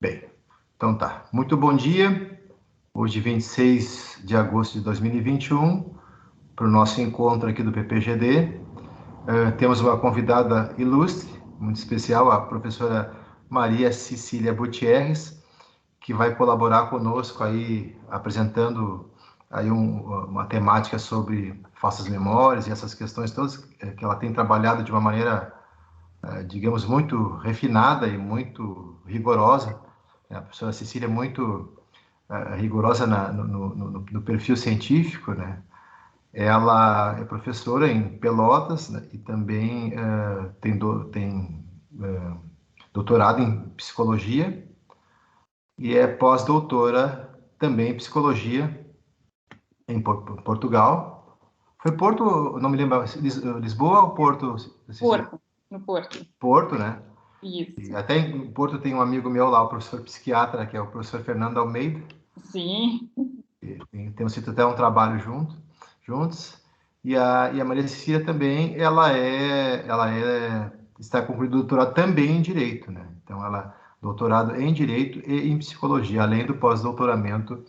Bem, então tá. Muito bom dia. Hoje, 26 de agosto de 2021, para o nosso encontro aqui do PPGD. Temos uma convidada ilustre, muito especial, a professora Maria Cecília Gutierrez, que vai colaborar conosco aí, apresentando aí uma temática sobre falsas memórias e essas questões todas, que ela tem trabalhado de uma maneira, digamos, muito refinada e muito rigorosa. A professora Cecília é muito rigorosa no perfil científico, né? Ela é professora em Pelotas, né? E também tem doutorado em psicologia e é pós-doutora também em psicologia em Portugal. Foi Porto, não me lembro, Lisboa ou Porto? Porto, no Porto. Porto, né? Isso. E até em Porto tem um amigo meu lá, o professor psiquiatra, que é o professor Fernando Almeida. Sim. Temos feito até um trabalho juntos. E a Maria Cecília também, está concluindo doutorado também em Direito, né? Então, ela doutorado em Direito e em Psicologia, além do pós-doutoramento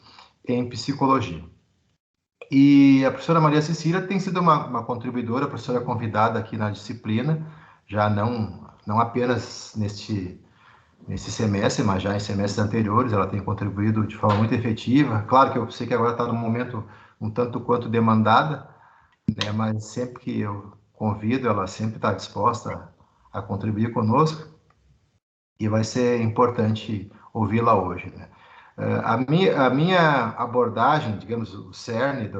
em Psicologia. E a professora Maria Cecília tem sido uma contribuidora, professora convidada aqui na disciplina, já não apenas nesse semestre, mas já em semestres anteriores, ela tem contribuído de forma muito efetiva. Claro que eu sei que agora está num momento um tanto quanto demandada, né, mas sempre que eu convido, ela sempre está disposta a contribuir conosco, e vai ser importante ouvi-la hoje, né? A minha abordagem, digamos, o cerne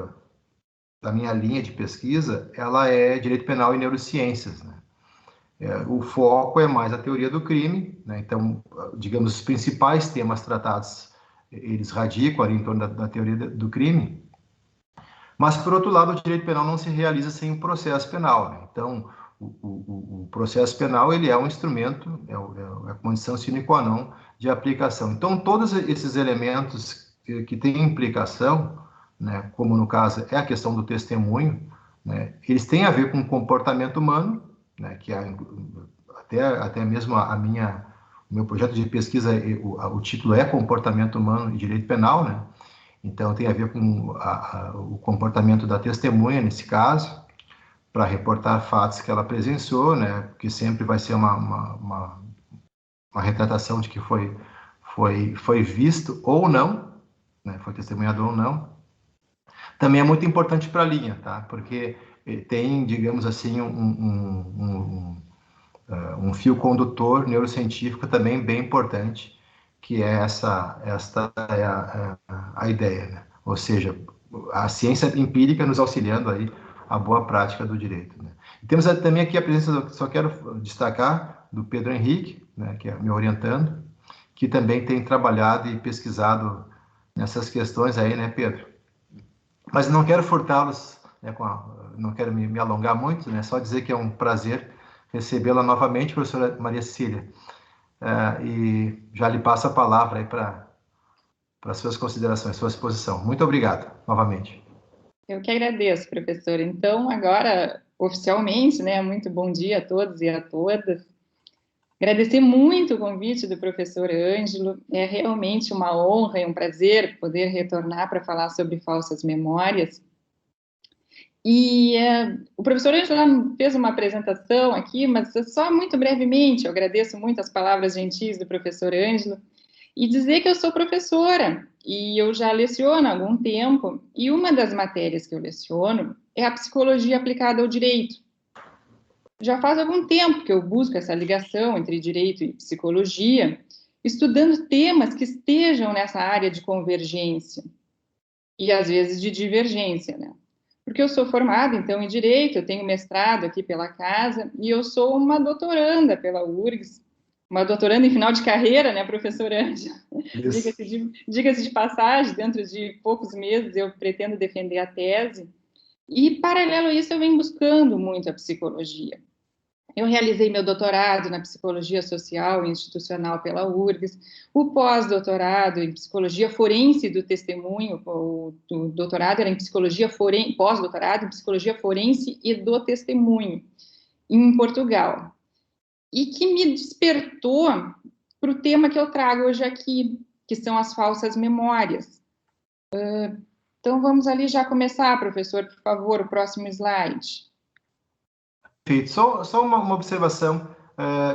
da minha linha de pesquisa, ela é Direito Penal e Neurociências, né? O foco é mais a teoria do crime, né? Então, digamos, os principais temas tratados, eles radicam ali em torno da teoria do crime, mas, por outro lado, o direito penal não se realiza sem o processo penal, né? Então, o processo penal, ele é um instrumento, é a condição sine qua non de aplicação. Então, todos esses elementos que têm implicação, né, como no caso é a questão do testemunho, né, eles têm a ver com o comportamento humano, né, que até mesmo o meu projeto de pesquisa, o título é Comportamento Humano e Direito Penal, né? Então, tem a ver com o comportamento da testemunha, nesse caso, para reportar fatos que ela presenciou, né? Porque sempre vai ser uma retratação de que foi visto ou não, né? Foi testemunhado ou não. Também é muito importante para a linha, tá? Porque tem, digamos assim, um fio condutor neurocientífico também bem importante, que é esta é a ideia, né? Ou seja, a ciência empírica nos auxiliando aí a boa prática do direito, né? E temos também aqui a presença, só quero destacar, do Pedro Henrique, né, que é me orientando, que também tem trabalhado e pesquisado nessas questões aí, né, Pedro? Mas não quero furtá-los, né, não quero me alongar muito, né, só dizer que é um prazer recebê-la novamente, professora Maria Cecília. E já lhe passo a palavra aí para as suas considerações, sua exposição. Muito obrigado, novamente. Eu que agradeço, professor. Então, agora, oficialmente, né, muito bom dia a todos e a todas. Agradecer muito o convite do professor Ângelo. É realmente uma honra e um prazer poder retornar para falar sobre falsas memórias. E o professor Ângelo fez uma apresentação aqui, mas só muito brevemente. Eu agradeço muito as palavras gentis do professor Ângelo. E dizer que eu sou professora, e eu já leciono há algum tempo, e uma das matérias que eu leciono é a psicologia aplicada ao direito. Já faz algum tempo que eu busco essa ligação entre direito e psicologia, estudando temas que estejam nessa área de convergência, e às vezes de divergência, né? Porque eu sou formada, então, em direito, eu tenho mestrado aqui pela casa, e eu sou uma doutoranda pela URGS, uma doutoranda em final de carreira, né, professora Ângela? Diga-se de passagem, dentro de poucos meses eu pretendo defender a tese. E, paralelo a isso, eu venho buscando muito a psicologia. Eu realizei meu doutorado na psicologia social e institucional pela URGS, o pós-doutorado em psicologia forense do testemunho, o doutorado era em psicologia forense, pós-doutorado em psicologia forense e do testemunho, em Portugal. E que me despertou para o tema que eu trago hoje aqui, que são as falsas memórias. Então, vamos ali já começar, professor, por favor, o próximo slide. Perfeito. Só uma observação.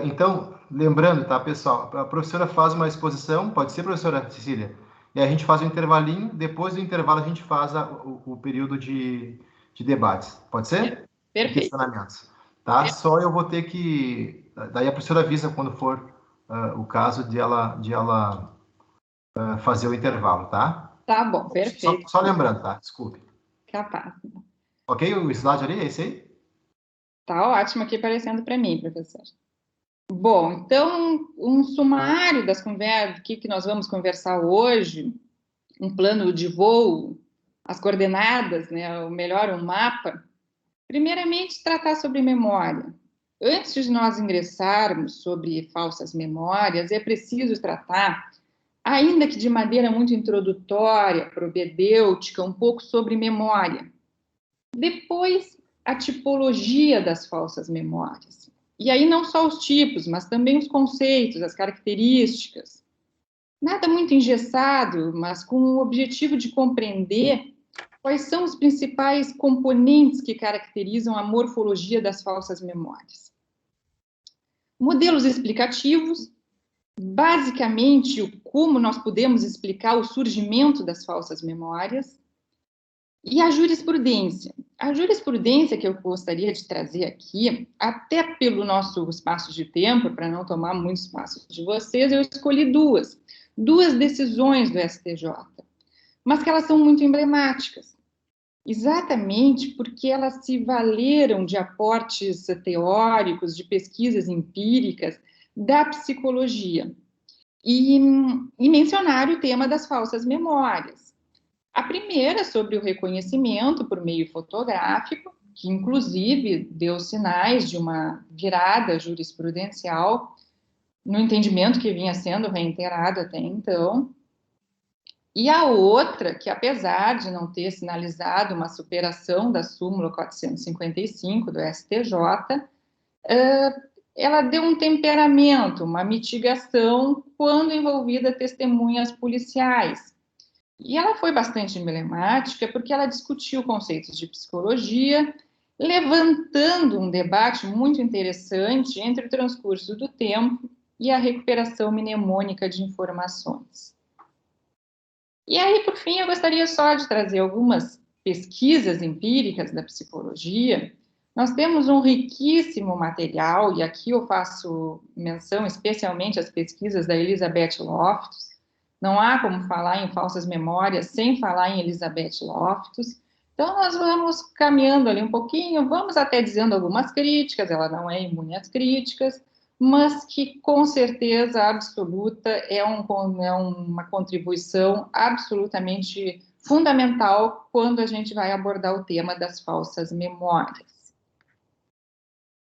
Então, lembrando, tá, pessoal? A professora faz uma exposição, pode ser, professora Cecília? E a gente faz um intervalinho, depois do intervalo a gente faz o período de debates. Pode ser? Perfeito. De questionamentos. Tá? Só eu vou ter que... Daí a professora avisa quando for o caso de ela fazer o intervalo, tá? Tá bom, perfeito. Só lembrando, tá? Desculpe. Capaz. Ok? O slide ali é esse aí? Tá ótimo aqui aparecendo para mim, professor. Bom, então, um sumário das conversas, do que nós vamos conversar hoje, um plano de voo, as coordenadas, né, ou melhor, um mapa. Primeiramente, tratar sobre memória. Antes de nós ingressarmos sobre falsas memórias, é preciso tratar, ainda que de maneira muito introdutória, propedêutica, um pouco sobre memória. Depois, a tipologia das falsas memórias. E aí não só os tipos, mas também os conceitos, as características. Nada muito engessado, mas com o objetivo de compreender quais são os principais componentes que caracterizam a morfologia das falsas memórias. Modelos explicativos, basicamente, como nós podemos explicar o surgimento das falsas memórias, e a jurisprudência. A jurisprudência que eu gostaria de trazer aqui, até pelo nosso espaço de tempo, para não tomar muito espaço de vocês, eu escolhi duas decisões do STJ, mas que elas são muito emblemáticas, exatamente porque elas se valeram de aportes teóricos, de pesquisas empíricas da psicologia, e mencionaram o tema das falsas memórias. A primeira sobre o reconhecimento por meio fotográfico, que inclusive deu sinais de uma virada jurisprudencial no entendimento que vinha sendo reiterado até então. E a outra, que apesar de não ter sinalizado uma superação da súmula 455 do STJ, ela deu um temperamento, uma mitigação quando envolvida testemunhas policiais. E ela foi bastante emblemática porque ela discutiu conceitos de psicologia, levantando um debate muito interessante entre o transcurso do tempo e a recuperação mnemônica de informações. E aí, por fim, eu gostaria só de trazer algumas pesquisas empíricas da psicologia. Nós temos um riquíssimo material, e aqui eu faço menção especialmente às pesquisas da Elizabeth Loftus. Não há como falar em falsas memórias sem falar em Elizabeth Loftus. Então, nós vamos caminhando ali um pouquinho, vamos até dizendo algumas críticas, ela não é imune às críticas, mas que, com certeza absoluta, é uma contribuição absolutamente fundamental quando a gente vai abordar o tema das falsas memórias.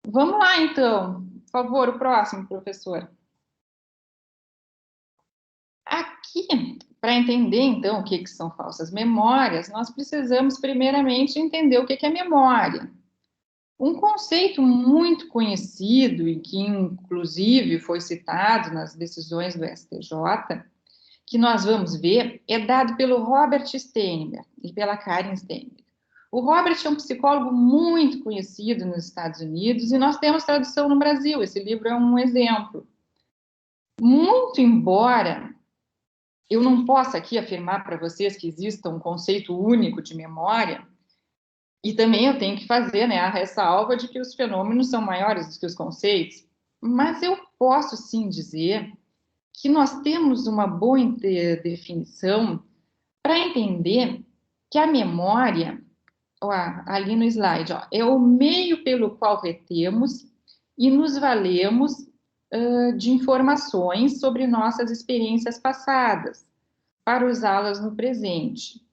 Vamos lá, então. Por favor, o próximo, professor. Aqui, para entender, então, o que são falsas memórias, nós precisamos, primeiramente, entender o que é memória. Um conceito muito conhecido e que, inclusive, foi citado nas decisões do STJ, que nós vamos ver, é dado pelo Robert Steinberg e pela Karen Steinberg. O Robert é um psicólogo muito conhecido nos Estados Unidos e nós temos tradução no Brasil. Esse livro é um exemplo. Muito embora eu não possa aqui afirmar para vocês que exista um conceito único de memória, e também eu tenho que fazer, né, a ressalva de que os fenômenos são maiores do que os conceitos, mas eu posso sim dizer que nós temos uma boa definição para entender que a memória, ó, ali no slide, ó, é o meio pelo qual retemos e nos valemos de informações sobre nossas experiências passadas, para usá-las no presente.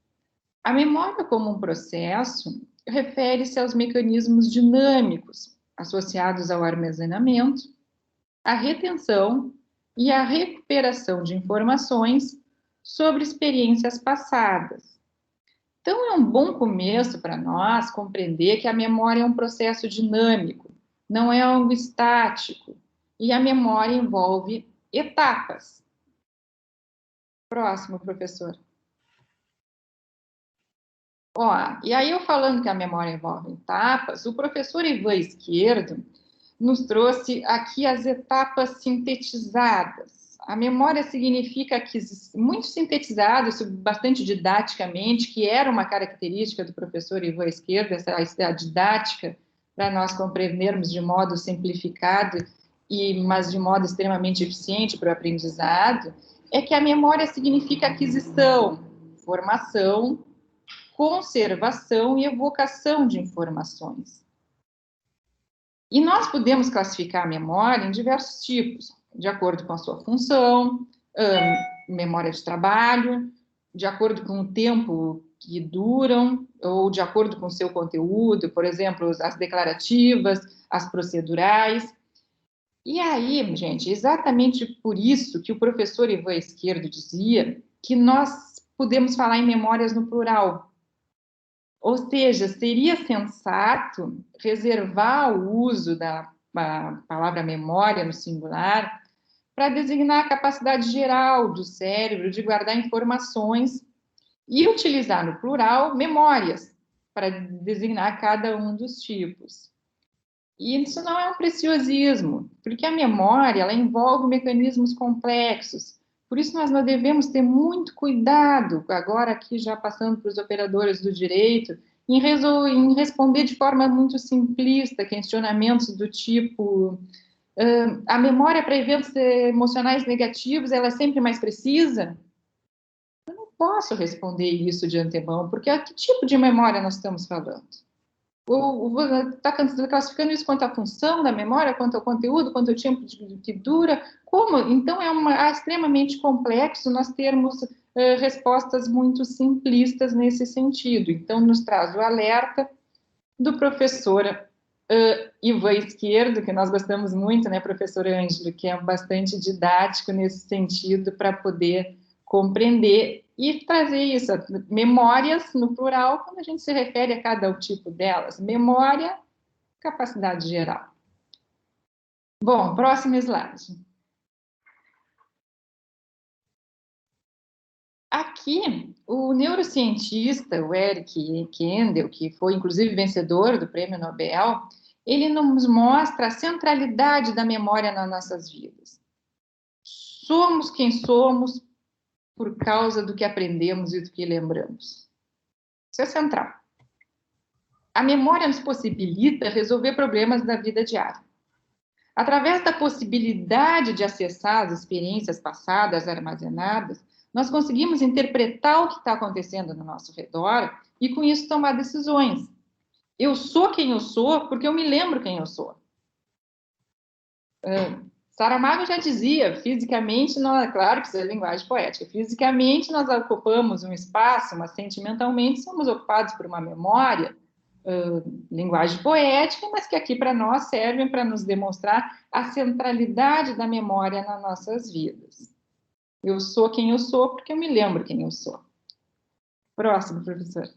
A memória como um processo refere-se aos mecanismos dinâmicos associados ao armazenamento, à retenção e à recuperação de informações sobre experiências passadas. Então, é um bom começo para nós compreender que a memória é um processo dinâmico, não é algo estático, e a memória envolve etapas. Próximo, professor. Ó, e aí eu falando que a memória envolve etapas, o professor Ivan Izquierdo nos trouxe aqui as etapas sintetizadas. A memória significa que, muito sintetizado, isso bastante didaticamente, que era uma característica do professor Ivan Izquierdo, essa didática, para nós compreendermos de modo simplificado, mas de modo extremamente eficiente para o aprendizado, é que a memória significa aquisição, formação, conservação e evocação de informações. E nós podemos classificar a memória em diversos tipos, de acordo com a sua função, memória de trabalho, de acordo com o tempo que duram, ou de acordo com o seu conteúdo, por exemplo, as declarativas, as procedurais. E aí, gente, exatamente por isso que o professor Ivan Izquierdo dizia que nós podemos falar em memórias no plural. Ou seja, seria sensato reservar o uso da palavra memória no singular para designar a capacidade geral do cérebro de guardar informações e utilizar no plural memórias para designar cada um dos tipos. E isso não é um preciosismo, porque a memória ela envolve mecanismos complexos. Por isso, nós devemos ter muito cuidado, agora aqui já passando para os operadores do direito, em responder de forma muito simplista questionamentos do tipo a memória para eventos emocionais negativos, ela é sempre mais precisa? Eu não posso responder isso de antemão, porque que tipo de memória nós estamos falando? Está classificando isso quanto à função da memória, quanto ao conteúdo, quanto ao tempo que dura? Como? Então, é extremamente complexo nós termos respostas muito simplistas nesse sentido. Então, nos traz o alerta do professor Ivan Izquierdo, que nós gostamos muito, né, professor Ângelo, que é bastante didático nesse sentido para poder compreender e trazer isso, memórias no plural, quando a gente se refere a cada tipo delas. Memória, capacidade geral. Bom, próximo slide. Aqui, o neurocientista, o Eric Kandel, que foi inclusive vencedor do Prêmio Nobel, ele nos mostra a centralidade da memória nas nossas vidas. Somos quem somos por causa do que aprendemos e do que lembramos. Isso é central. A memória nos possibilita resolver problemas da vida diária. Através da possibilidade de acessar as experiências passadas armazenadas, nós conseguimos interpretar o que está acontecendo no nosso redor e, com isso, tomar decisões. Eu sou quem eu sou porque eu me lembro quem eu sou. Saramago já dizia, fisicamente, claro que isso é linguagem poética, fisicamente nós ocupamos um espaço, mas sentimentalmente somos ocupados por uma memória, linguagem poética, mas que aqui para nós servem para nos demonstrar a centralidade da memória nas nossas vidas. Eu sou quem eu sou porque eu me lembro quem eu sou. Próximo, professor.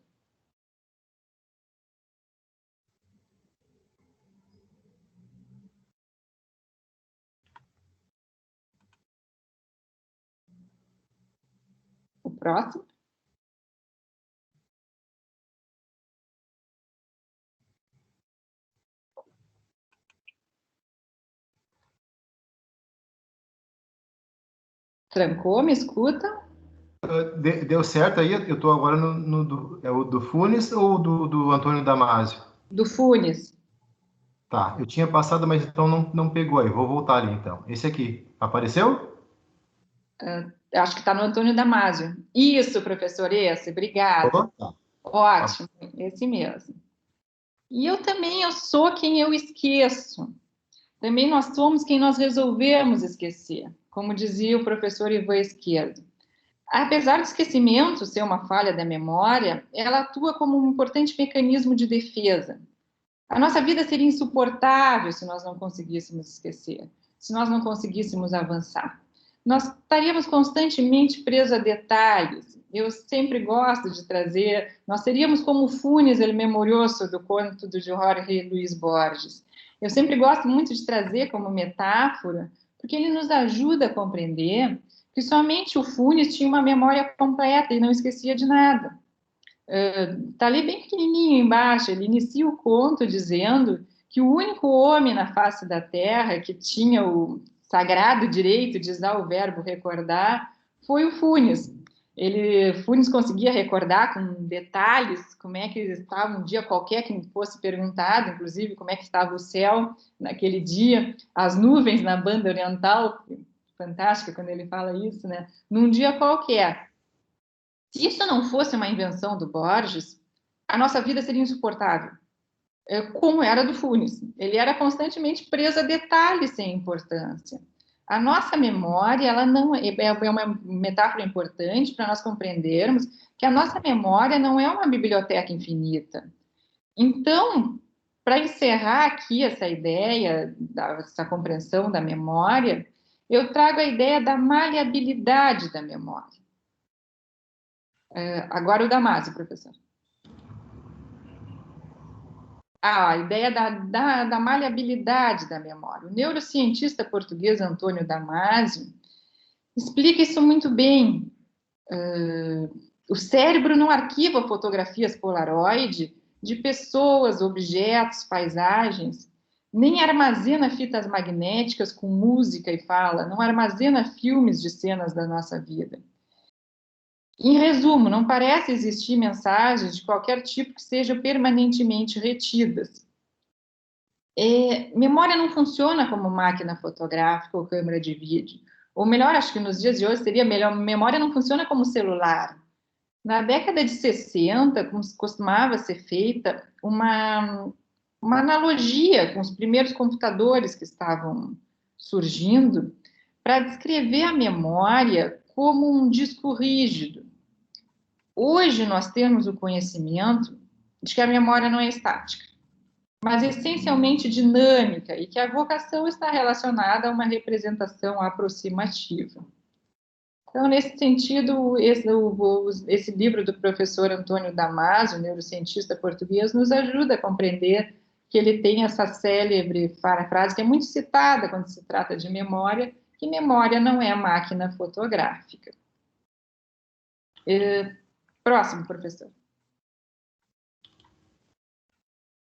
O próximo. Trancou? Me escuta? Deu certo aí? Eu estou agora é o do Funes ou do Antônio Damasio? Do Funes. Tá, eu tinha passado, mas então não pegou aí. Vou voltar ali então. Esse aqui, apareceu? Acho que está no Antônio Damasio. Isso, professor, esse, obrigada. Tá. Ótimo, esse mesmo. E eu sou quem eu esqueço. Também nós somos quem nós resolvemos esquecer, como dizia o professor Ivan Izquierdo. Apesar do esquecimento ser uma falha da memória, ela atua como um importante mecanismo de defesa. A nossa vida seria insuportável se nós não conseguíssemos esquecer, se nós não conseguíssemos avançar. Nós estaríamos constantemente presos a detalhes. Eu sempre gosto de trazer, nós seríamos como o Funes, ele memorioso do conto do Jorge Luis Borges. Eu sempre gosto muito de trazer como metáfora porque ele nos ajuda a compreender que somente o Funes tinha uma memória completa e não esquecia de nada. Está ali bem pequenininho embaixo, ele inicia o conto dizendo que o único homem na face da Terra que tinha o sagrado direito de usar o verbo recordar foi o Funes. Funes conseguia recordar com detalhes como é que estava um dia qualquer que fosse perguntado, inclusive como é que estava o céu naquele dia, as nuvens na banda oriental, fantástica quando ele fala isso, né? Num dia qualquer. Se isso não fosse uma invenção do Borges, a nossa vida seria insuportável, como era do Funes. Ele era constantemente preso a detalhes sem importância. A nossa memória, ela não é uma metáfora importante para nós compreendermos que a nossa memória não é uma biblioteca infinita. Então, para encerrar aqui essa ideia, essa compreensão da memória, eu trago a ideia da maleabilidade da memória. Agora o Damasio, professor. A ideia da maleabilidade da memória. O neurocientista português Antônio Damasio explica isso muito bem. O cérebro não arquiva fotografias Polaroid de pessoas, objetos, paisagens, nem armazena fitas magnéticas com música e fala, não armazena filmes de cenas da nossa vida. Em resumo, não parece existir mensagens de qualquer tipo que sejam permanentemente retidas. Memória não funciona como máquina fotográfica ou câmera de vídeo. Ou melhor, acho que nos dias de hoje seria melhor, memória não funciona como celular. Na década de 60, costumava ser feita uma analogia com os primeiros computadores que estavam surgindo para descrever a memória como um disco rígido. Hoje nós temos o conhecimento de que a memória não é estática, mas essencialmente dinâmica e que a vocação está relacionada a uma representação aproximativa. Então, nesse sentido, esse livro do professor Antônio Damasio, neurocientista português, nos ajuda a compreender que ele tem essa célebre frase que é muito citada quando se trata de memória, que memória não é máquina fotográfica. Próximo, professor.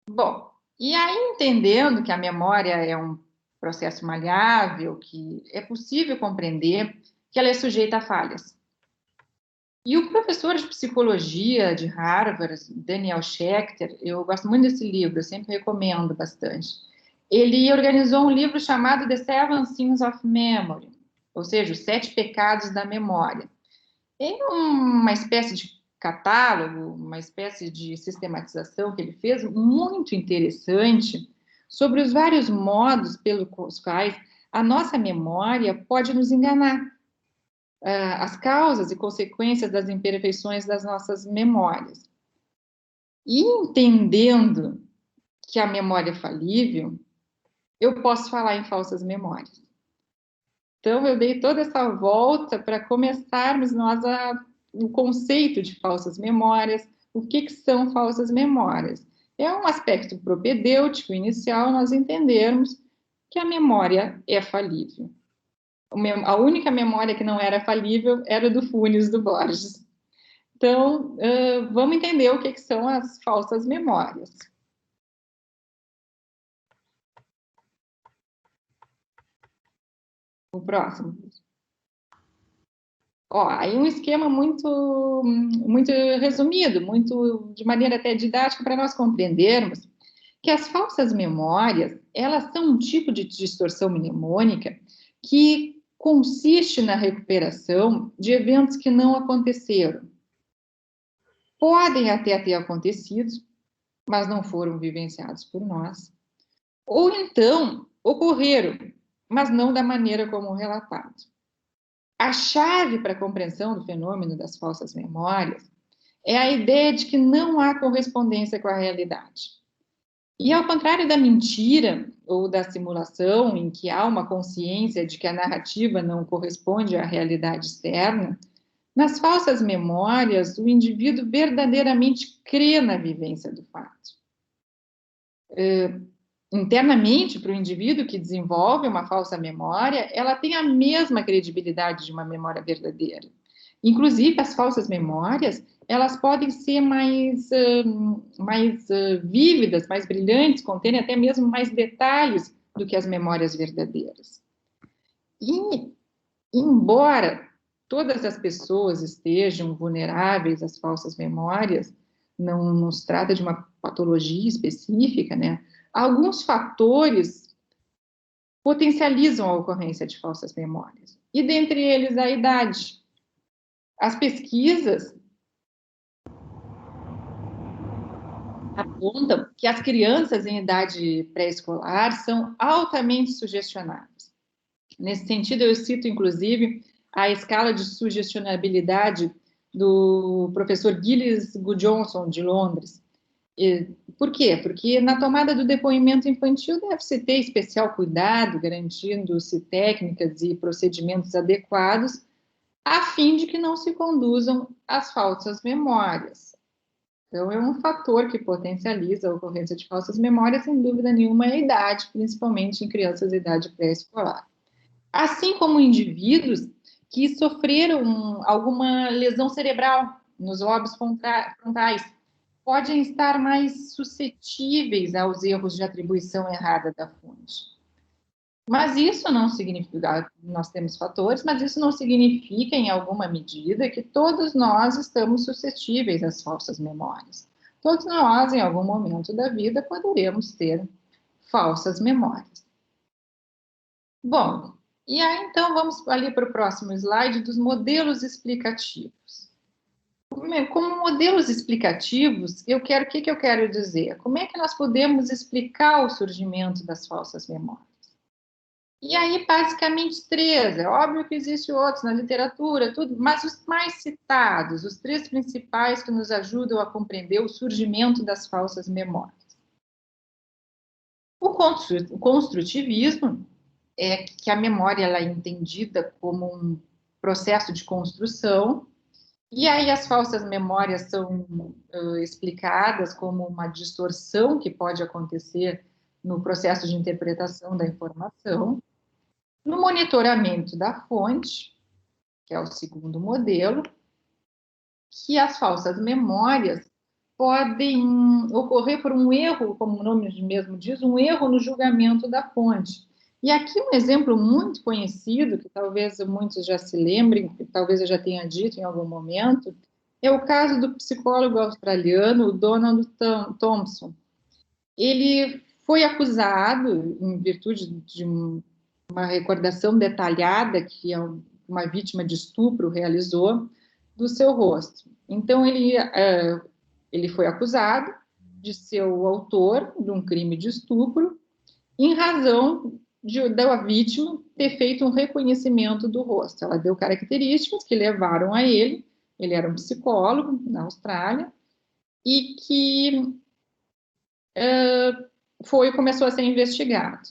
Bom, e aí entendendo que a memória é um processo maleável, que é possível compreender que ela é sujeita a falhas. E o professor de psicologia de Harvard, Daniel Schechter, eu gosto muito desse livro, eu sempre recomendo bastante. Ele organizou um livro chamado The Seven Sins of Memory, ou seja, os 7 pecados da memória. É uma espécie de catálogo, uma espécie de sistematização que ele fez, muito interessante, sobre os vários modos pelos quais a nossa memória pode nos enganar, as causas e consequências das imperfeições das nossas memórias. E entendendo que a memória é falível, eu posso falar em falsas memórias. Então, eu dei toda essa volta para começarmos nós o conceito de falsas memórias, o que são falsas memórias. É um aspecto propedêutico inicial nós entendermos que a memória é falível. A única memória que não era falível era do Funes, do Borges. Então, vamos entender o que são as falsas memórias. O próximo. Aí um esquema muito resumido, de maneira até didática, para nós compreendermos que as falsas memórias, elas são um tipo de distorção mnemônica que consiste na recuperação de eventos que não aconteceram. Podem até ter acontecido, mas não foram vivenciados por nós. Ou então, ocorreram, mas não da maneira como relatado. A chave para a compreensão do fenômeno das falsas memórias é a ideia de que não há correspondência com a realidade. E ao contrário da mentira ou da simulação, em que há uma consciência de que a narrativa não corresponde à realidade externa, nas falsas memórias, o indivíduo verdadeiramente crê na vivência do fato. internamente para o indivíduo que desenvolve uma falsa memória, ela tem a mesma credibilidade de uma memória verdadeira. Inclusive, as falsas memórias, elas podem ser mais vívidas, mais brilhantes, conterem até mesmo mais detalhes do que as memórias verdadeiras. E, embora todas as pessoas estejam vulneráveis às falsas memórias, não nos trata de uma patologia específica, né? Alguns fatores potencializam a ocorrência de falsas memórias, e dentre eles a idade. As pesquisas apontam que as crianças em idade pré-escolar são altamente sugestionáveis. Nesse sentido, eu cito, inclusive, a escala de sugestionabilidade do professor Gilles Gudjonsson, de Londres. Por quê? Porque na tomada do depoimento infantil deve-se ter especial cuidado, garantindo-se técnicas e procedimentos adequados, a fim de que não se conduzam às falsas memórias. Então, é um fator que potencializa a ocorrência de falsas memórias, sem dúvida nenhuma, é a idade, principalmente em crianças de idade pré-escolar. Assim como indivíduos que sofreram alguma lesão cerebral nos lobos frontais, podem estar mais suscetíveis aos erros de atribuição errada da fonte. Mas isso não significa, nós temos fatores, mas isso não significa, em alguma medida, que todos nós estamos suscetíveis às falsas memórias. Todos nós, em algum momento da vida, poderemos ter falsas memórias. Bom, e aí então vamos ali para o próximo slide dos modelos explicativos. Como modelos explicativos, o que eu quero dizer? Como é que nós podemos explicar o surgimento das falsas memórias? E aí, basicamente, três. É óbvio que existem outros na literatura, tudo, mas os mais citados, os três principais que nos ajudam a compreender o surgimento das falsas memórias. O construtivismo é que a memória ela é entendida como um processo de construção, e aí as falsas memórias são explicadas como uma distorção que pode acontecer no processo de interpretação da informação. No monitoramento da fonte, que é o segundo modelo, que as falsas memórias podem ocorrer por um erro, como o nome mesmo diz, um erro no julgamento da fonte. E aqui um exemplo muito conhecido, que talvez muitos já se lembrem, que talvez eu já tenha dito em algum momento, é o caso do psicólogo australiano Donald Thompson. Ele foi acusado, em virtude de uma recordação detalhada que uma vítima de estupro realizou do seu rosto. Então, ele foi acusado de ser o autor de um crime de estupro, em razão da vítima ter feito um reconhecimento do rosto. Ela deu características que levaram a ele era um psicólogo na Austrália, e que começou a ser investigado.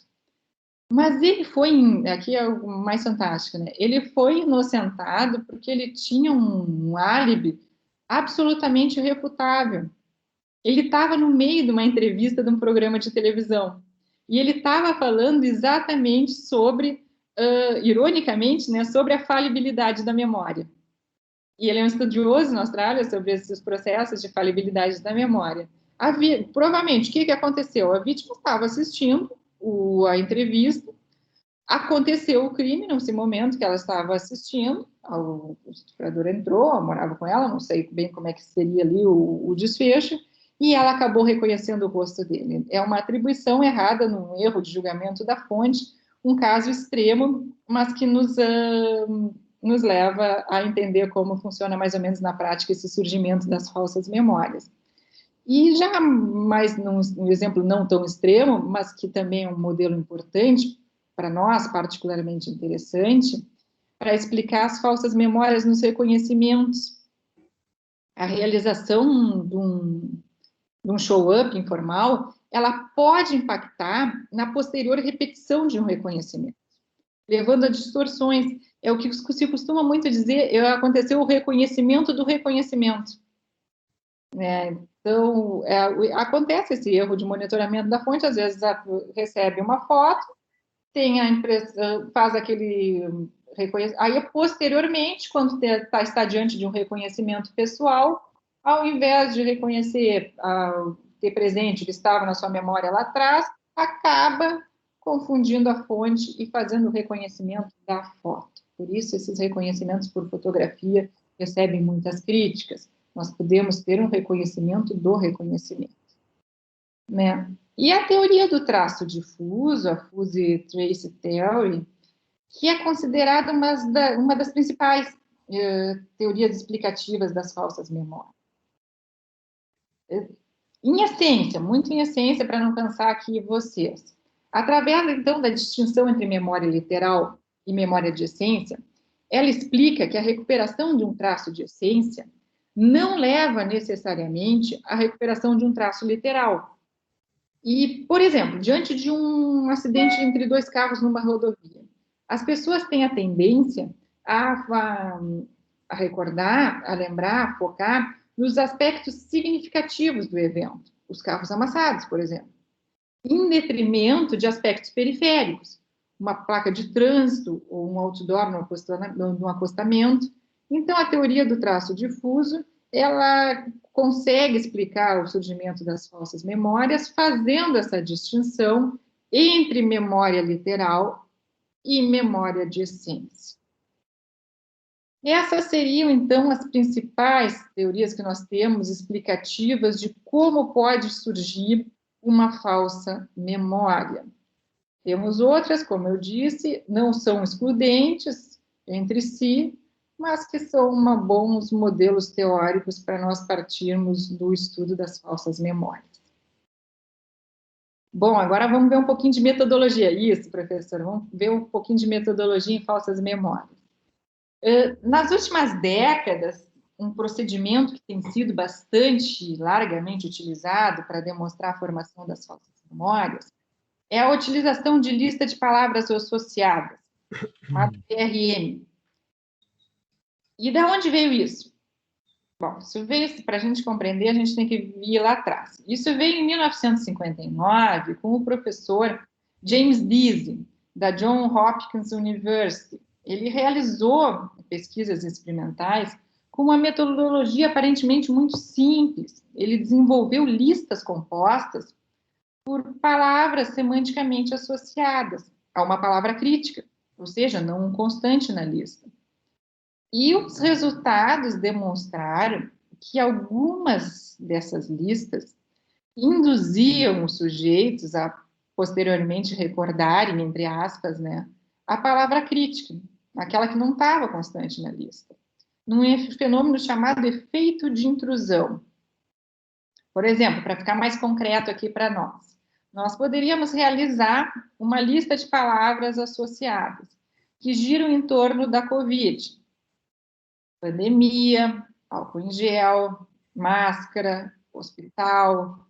Mas ele foi, aqui é o mais fantástico, né? Ele foi inocentado porque ele tinha um álibi absolutamente irrefutável. Ele estava no meio de uma entrevista de um programa de televisão e ele estava falando exatamente sobre, ironicamente, né, sobre a falibilidade da memória. E ele é um estudioso na Austrália sobre esses processos de falibilidade da memória. Provavelmente, o que aconteceu? A vítima estava assistindo a entrevista, aconteceu o crime nesse momento que ela estava assistindo, o estuprador entrou, morava com ela, não sei bem como é que seria ali o desfecho, e ela acabou reconhecendo o rosto dele. É uma atribuição errada, num erro de julgamento da fonte, um caso extremo, mas que nos leva a entender como funciona mais ou menos na prática esse surgimento das falsas memórias. E já mais num exemplo não tão extremo, mas que também é um modelo importante, para nós particularmente interessante, para explicar as falsas memórias nos reconhecimentos. A realização de um show-up informal, ela pode impactar na posterior repetição de um reconhecimento, levando a distorções. É o que se costuma muito dizer, aconteceu o reconhecimento do reconhecimento. Então, acontece esse erro de monitoramento da fonte, às vezes recebe uma foto, tem a impressão, faz aquele reconhecimento, aí posteriormente, quando está diante de um reconhecimento pessoal, ao invés de reconhecer, ter presente que estava na sua memória lá atrás, acaba confundindo a fonte e fazendo o reconhecimento da foto. Por isso, esses reconhecimentos por fotografia recebem muitas críticas. Nós podemos ter um reconhecimento do reconhecimento, né? E a teoria do traço difuso, a Fuzzy Trace Theory, que é considerada uma das principais teorias explicativas das falsas memórias. Em essência, muito em essência, para não cansar aqui vocês, através, então, da distinção entre memória literal e memória de essência, ela explica que a recuperação de um traço de essência não leva necessariamente à recuperação de um traço literal. E, por exemplo, diante de um acidente entre dois carros numa rodovia, as pessoas têm a tendência a recordar, a lembrar, a focar nos aspectos significativos do evento, os carros amassados, por exemplo, em detrimento de aspectos periféricos, uma placa de trânsito ou um outdoor no acostamento. Então, a teoria do traço difuso, ela consegue explicar o surgimento das falsas memórias, fazendo essa distinção entre memória literal e memória de essência. Essas seriam, então, as principais teorias que nós temos explicativas de como pode surgir uma falsa memória. Temos outras, como eu disse, não são excludentes entre si, mas que são bons modelos teóricos para nós partirmos do estudo das falsas memórias. Bom, agora vamos ver um pouquinho de metodologia. Isso, professor, vamos ver um pouquinho de metodologia em falsas memórias. Nas últimas décadas, um procedimento que tem sido bastante largamente utilizado para demonstrar a formação das falsas memórias é a utilização de lista de palavras associadas, a DRM. E de onde veio isso? Bom, isso veio, para a gente compreender, a gente tem que ir lá atrás. Isso veio em 1959 com o professor James Deasy, da Johns Hopkins University. Ele realizou pesquisas experimentais com uma metodologia aparentemente muito simples. Ele desenvolveu listas compostas por palavras semanticamente associadas a uma palavra crítica, ou seja, não um constante na lista. E os resultados demonstraram que algumas dessas listas induziam os sujeitos a posteriormente recordarem, entre aspas, né, a palavra crítica, aquela que não estava constante na lista, num fenômeno chamado efeito de intrusão. Por exemplo, para ficar mais concreto aqui para nós poderíamos realizar uma lista de palavras associadas que giram em torno da Covid. Pandemia, álcool em gel, máscara, hospital,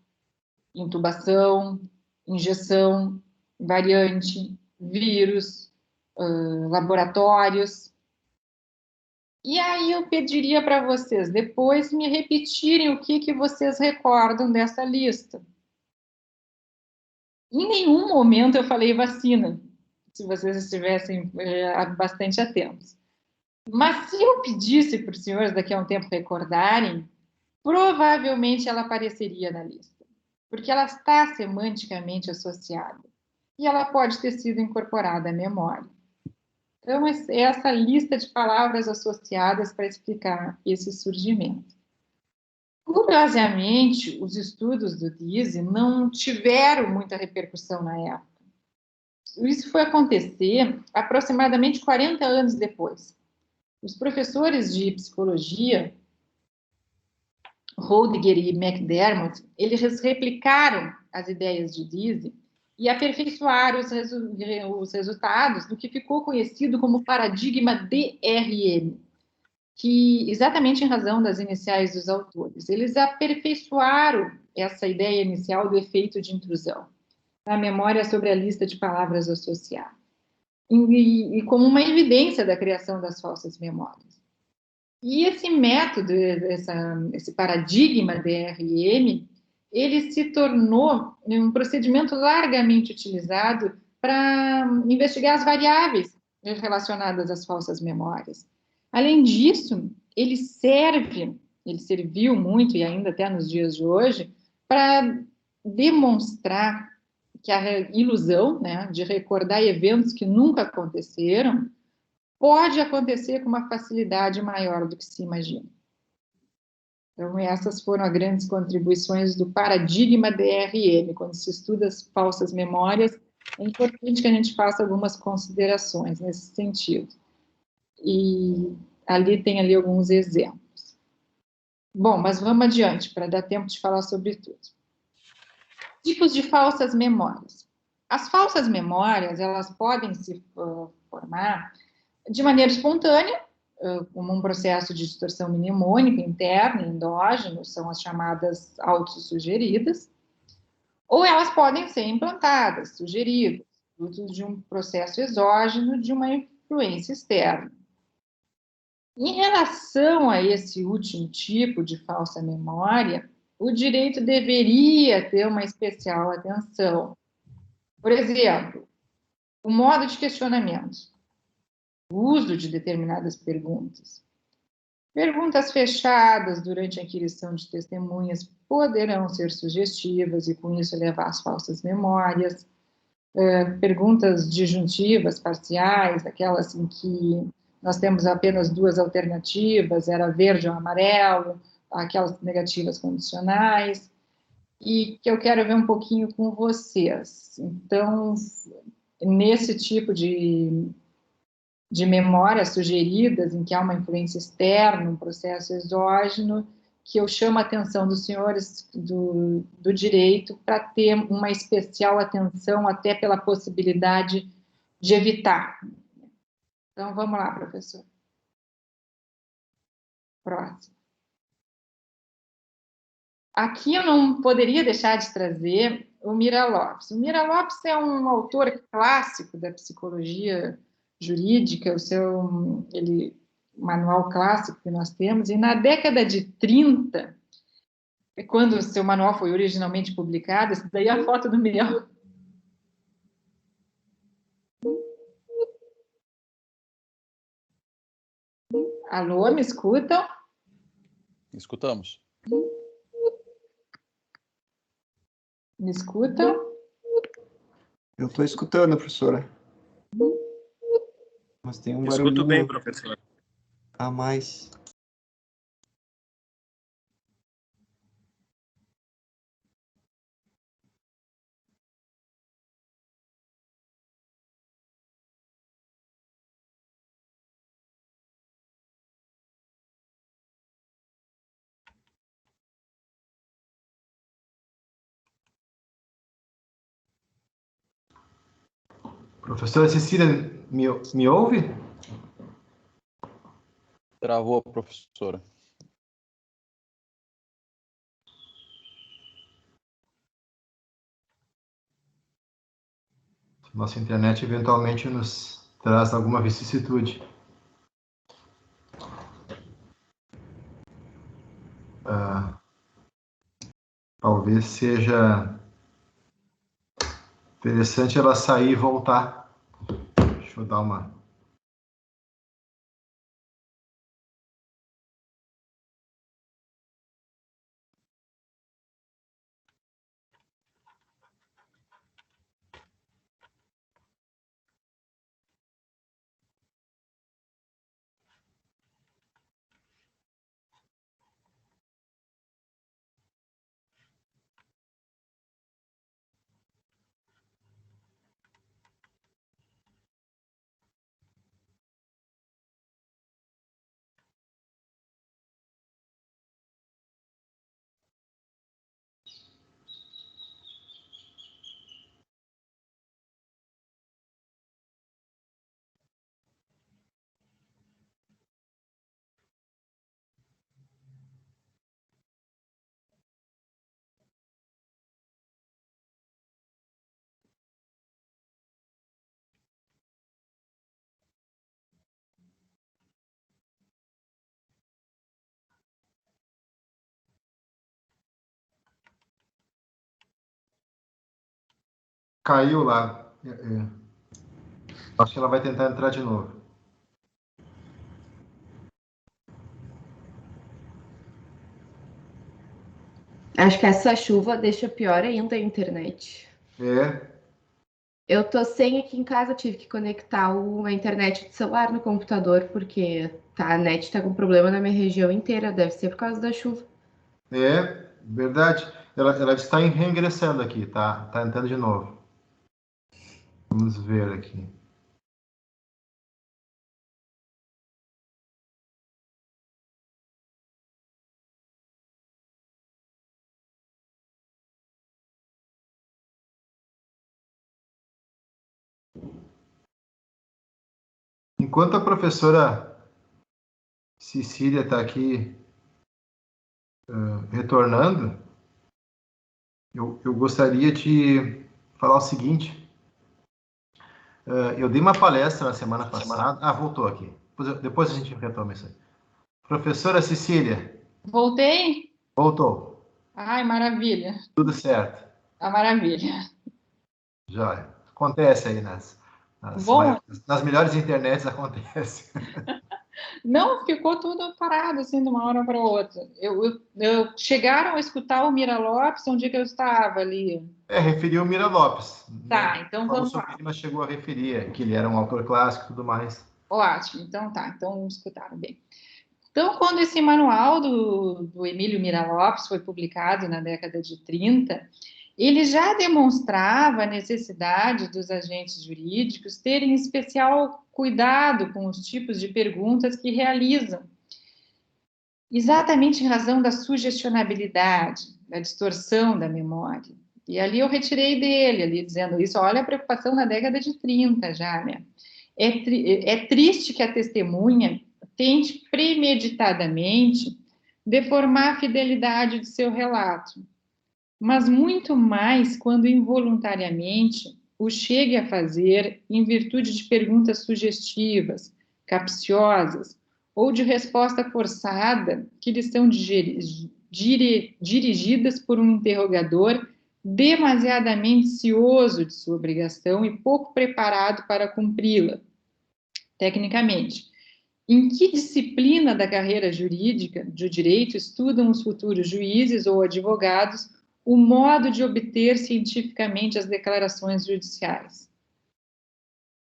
intubação, injeção, variante, vírus, laboratórios. E aí eu pediria para vocês depois me repetirem o que vocês recordam dessa lista. Em nenhum momento eu falei vacina, se vocês estivessem bastante atentos. Mas se eu pedisse para os senhores daqui a um tempo recordarem, provavelmente ela apareceria na lista, porque ela está semanticamente associada e ela pode ter sido incorporada à memória. Então, é essa lista de palavras associadas para explicar esse surgimento. Curiosamente, os estudos do Deasy não tiveram muita repercussão na época. Isso foi acontecer aproximadamente 40 anos depois. Os professores de psicologia, Roediger e McDermott, eles replicaram as ideias de Deasy e aperfeiçoaram os resultados do que ficou conhecido como paradigma DRM, que, exatamente em razão das iniciais dos autores, eles aperfeiçoaram essa ideia inicial do efeito de intrusão na memória sobre a lista de palavras associadas, e como uma evidência da criação das falsas memórias. E esse método, esse paradigma DRM, ele se tornou um procedimento largamente utilizado para investigar as variáveis relacionadas às falsas memórias. Além disso, ele serviu muito, e ainda até nos dias de hoje, para demonstrar que a ilusão, né, de recordar eventos que nunca aconteceram pode acontecer com uma facilidade maior do que se imagina. Então, essas foram as grandes contribuições do paradigma DRM. Quando se estuda as falsas memórias, é importante que a gente faça algumas considerações nesse sentido. E ali tem ali alguns exemplos. Bom, mas vamos adiante, para dar tempo de falar sobre tudo. Tipos de falsas memórias. As falsas memórias, elas podem se formar de maneira espontânea, como um processo de distorção mnemônica interna, endógeno, são as chamadas autossugeridas, ou elas podem ser implantadas, sugeridas, fruto de um processo exógeno, de uma influência externa. Em relação a esse último tipo de falsa memória, o direito deveria ter uma especial atenção. Por exemplo, o modo de questionamento, o uso de determinadas perguntas. Perguntas fechadas durante a inquirição de testemunhas poderão ser sugestivas e, com isso, levar às falsas memórias. Perguntas disjuntivas, parciais, aquelas em que nós temos apenas duas alternativas, era verde ou amarelo, aquelas negativas condicionais, e que eu quero ver um pouquinho com vocês. Então, nesse tipo de memórias sugeridas, em que há uma influência externa, um processo exógeno, que eu chamo a atenção dos senhores do direito para ter uma especial atenção, até pela possibilidade de evitar. Então, vamos lá, professor. Próximo. Aqui eu não poderia deixar de trazer o Mira Lopes. O Mira Lopes é um autor clássico da psicologia jurídica, manual clássico que nós temos, e na década de 30, quando o seu manual foi originalmente publicado, essa daí é a foto do meu. Alô, me escutam? Escutamos. Me escutam? Eu estou escutando, professora. Mas tem um barulhinho. Escuto bem, professor. A mais. Professora Cecília, me ouve? Travou, professora. Nossa internet eventualmente nos traz alguma vicissitude. Talvez seja interessante ela sair e voltar. Deixa eu dar uma Caiu lá. Acho que ela vai tentar entrar de novo. Acho que essa chuva deixa pior ainda a internet. É, Eu tô sem aqui em casa, tive que conectar a internet do celular no computador, porque a net tá com problema na minha região inteira, deve ser por causa da chuva. verdade. Ela está reingressando aqui, tá? Tá entrando de novo. Vamos ver aqui. Enquanto a professora Cecília está aqui retornando, eu gostaria de falar o seguinte. Eu dei uma palestra na semana passada. Ah, voltou aqui. Depois a gente retoma isso aí. Professora Cecília. Voltei? Voltou. Ai, maravilha. Tudo certo. A maravilha. Já acontece aí Bom, nas melhores internets acontece. não ficou tudo parado assim de uma hora para outra. Chegaram a escutar o Mira Lopes onde que eu estava ali. Referiu o Mira Lopes. Tá, então Falou vamos sobre lá. ele, mas chegou a referir que ele era um autor clássico e tudo mais. Ótimo, então tá, então escutaram bem. Então, quando esse manual do Emílio Mira Lopes foi publicado na década de 30, ele já demonstrava a necessidade dos agentes jurídicos terem especial cuidado com os tipos de perguntas que realizam, exatamente em razão da sugestionabilidade, da distorção da memória. E ali eu retirei dele, ali dizendo isso, olha a preocupação na década de 30 já, né? É triste que a testemunha tente premeditadamente deformar a fidelidade de seu relato, mas muito mais quando involuntariamente o chegue a fazer em virtude de perguntas sugestivas, capciosas ou de resposta forçada que lhe são dirigidas por um interrogador demasiadamente cioso de sua obrigação e pouco preparado para cumpri-la. Tecnicamente, em que disciplina da carreira jurídica do direito estudam os futuros juízes ou advogados o modo de obter cientificamente as declarações judiciais?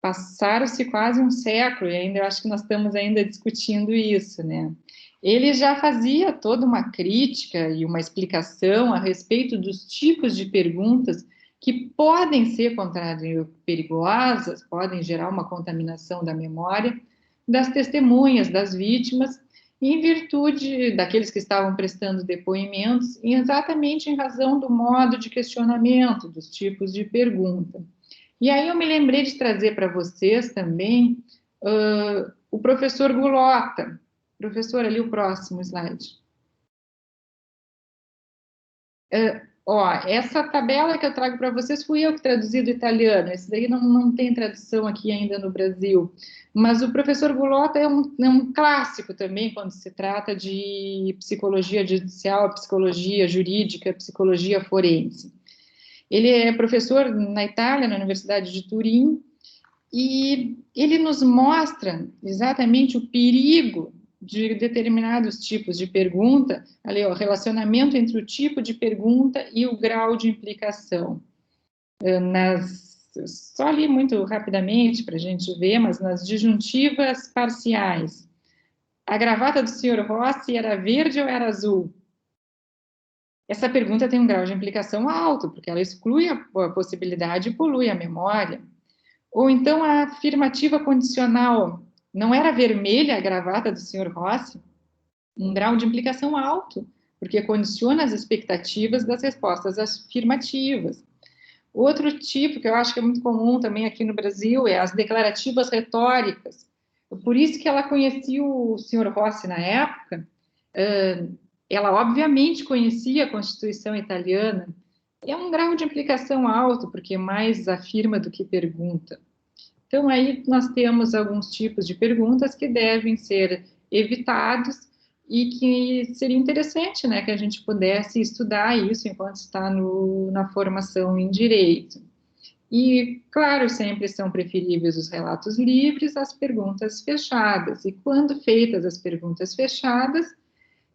Passaram-se quase um século e ainda eu acho que nós estamos ainda discutindo isso, né? Ele já fazia toda uma crítica e uma explicação a respeito dos tipos de perguntas que podem ser perigosas, podem gerar uma contaminação da memória das testemunhas, das vítimas, em virtude daqueles que estavam prestando depoimentos, exatamente em razão do modo de questionamento, dos tipos de pergunta. E aí eu me lembrei de trazer para vocês também o professor Gulota. Professor, ali o próximo slide. Essa tabela que eu trago para vocês fui eu que traduzi do italiano. Esse daí não tem tradução aqui ainda no Brasil. Mas o professor Gulota é um clássico também quando se trata de psicologia judicial, psicologia jurídica, psicologia forense. Ele é professor na Itália, na Universidade de Turim, e ele nos mostra exatamente o perigo de determinados tipos de pergunta, ali, o relacionamento entre o tipo de pergunta e o grau de implicação. Só ali muito rapidamente para a gente ver, mas nas disjuntivas parciais. A gravata do Sr. Rossi era verde ou era azul? Essa pergunta tem um grau de implicação alto, porque ela exclui a possibilidade e polui a memória. Ou então a afirmativa condicional, não era vermelha a gravata do Sr. Rossi? Um grau de implicação alto, porque condiciona as expectativas das respostas afirmativas. Outro tipo que eu acho que é muito comum também aqui no Brasil é as declarativas retóricas. Por isso que ela conhecia o Sr. Rossi na época, ela obviamente conhecia a Constituição italiana, é um grau de implicação alto, porque mais afirma do que pergunta. Então, aí nós temos alguns tipos de perguntas que devem ser evitados e que seria interessante, né, que a gente pudesse estudar isso enquanto está na formação em direito. E, claro, sempre são preferíveis os relatos livres às perguntas fechadas. E quando feitas as perguntas fechadas,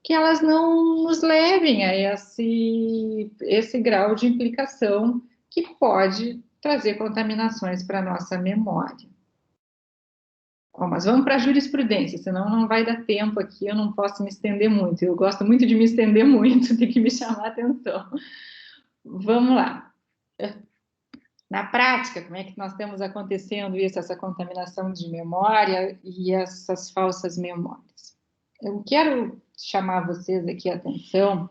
que elas não nos levem a esse grau de implicação que pode trazer contaminações para a nossa memória. Bom, mas vamos para a jurisprudência, senão não vai dar tempo aqui, eu não posso me estender muito. Eu gosto muito de me estender muito, tem que me chamar a atenção. Vamos lá. Na prática, como é que nós temos acontecendo isso, essa contaminação de memória e essas falsas memórias? Eu quero chamar vocês aqui a atenção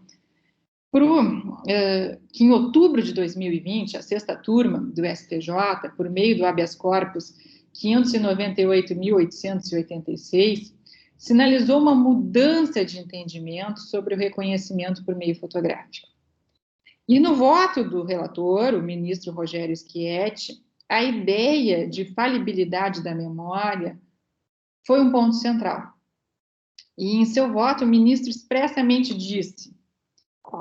que em outubro de 2020, a sexta turma do STJ, por meio do habeas corpus 598.886, sinalizou uma mudança de entendimento sobre o reconhecimento por meio fotográfico. E no voto do relator, o ministro Rogério Schietti, a ideia de falibilidade da memória foi um ponto central. E em seu voto, o ministro expressamente disse,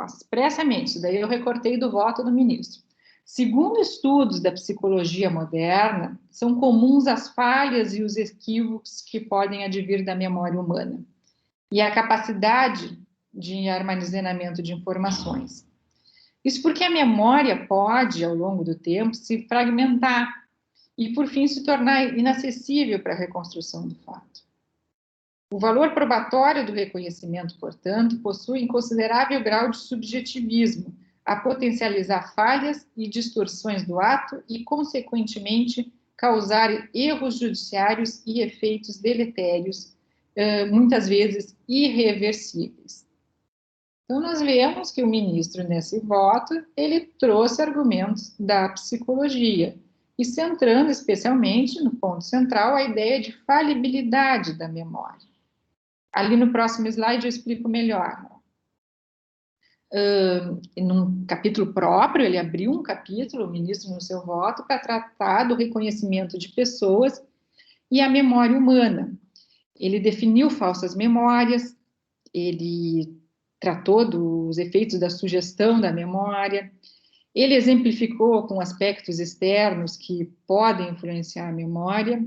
expressamente, isso daí eu recortei do voto do ministro, segundo estudos da psicologia moderna, são comuns as falhas e os equívocos que podem advir da memória humana e a capacidade de armazenamento de informações. Isso porque a memória pode, ao longo do tempo, se fragmentar e, por fim, se tornar inacessível para a reconstrução do fato. O valor probatório do reconhecimento, portanto, possui considerável grau de subjetivismo, a potencializar falhas e distorções do ato e, consequentemente, causar erros judiciários e efeitos deletérios, muitas vezes irreversíveis. Então, nós vemos que o ministro, nesse voto, ele trouxe argumentos da psicologia, e centrando especialmente, no ponto central, a ideia de falibilidade da memória. Ali no próximo slide eu explico melhor. Num capítulo próprio, ele abriu um capítulo, o ministro, no seu voto, para tratar do reconhecimento de pessoas e a memória humana. Ele definiu falsas memórias, ele tratou dos efeitos da sugestão da memória, ele exemplificou com aspectos externos que podem influenciar a memória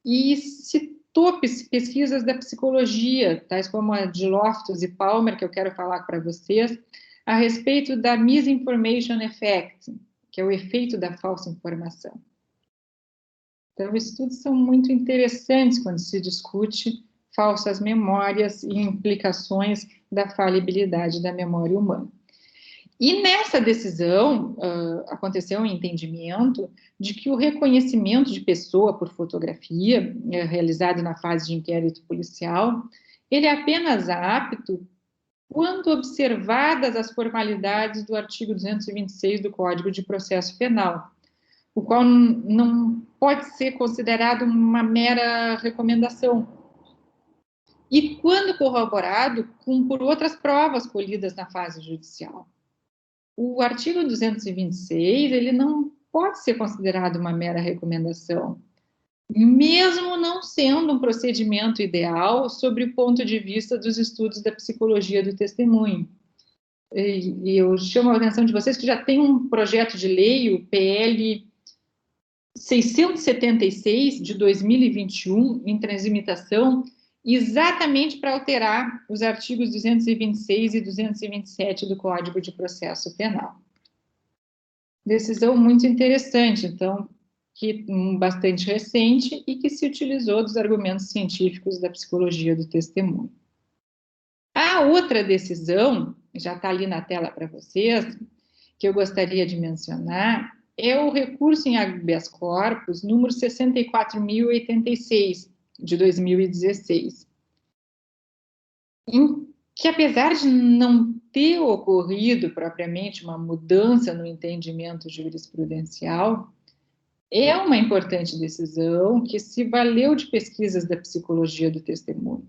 e citou pesquisas da psicologia, tais como a de Loftus e Palmer, que eu quero falar para vocês, a respeito da misinformation effect, que é o efeito da falsa informação. Então, estudos são muito interessantes quando se discute falsas memórias e implicações da falibilidade da memória humana. E nessa decisão, aconteceu um entendimento de que o reconhecimento de pessoa por fotografia, realizado na fase de inquérito policial, ele é apenas apto quando observadas as formalidades do artigo 226 do Código de Processo Penal, o qual não pode ser considerado uma mera recomendação. E quando corroborado por outras provas colhidas na fase judicial. O artigo 226, ele não pode ser considerado uma mera recomendação, mesmo não sendo um procedimento ideal sobre o ponto de vista dos estudos da psicologia do testemunho. E eu chamo a atenção de vocês que já tem um projeto de lei, o PL 676, de 2021, em transimitação, exatamente para alterar os artigos 226 e 227 do Código de Processo Penal. Decisão muito interessante, então, que bastante recente e que se utilizou dos argumentos científicos da psicologia do testemunho. A outra decisão, já está ali na tela para vocês, que eu gostaria de mencionar, é o recurso em habeas corpus número 64.086, de 2016, em que, apesar de não ter ocorrido propriamente uma mudança no entendimento jurisprudencial, é uma importante decisão que se valeu de pesquisas da psicologia do testemunho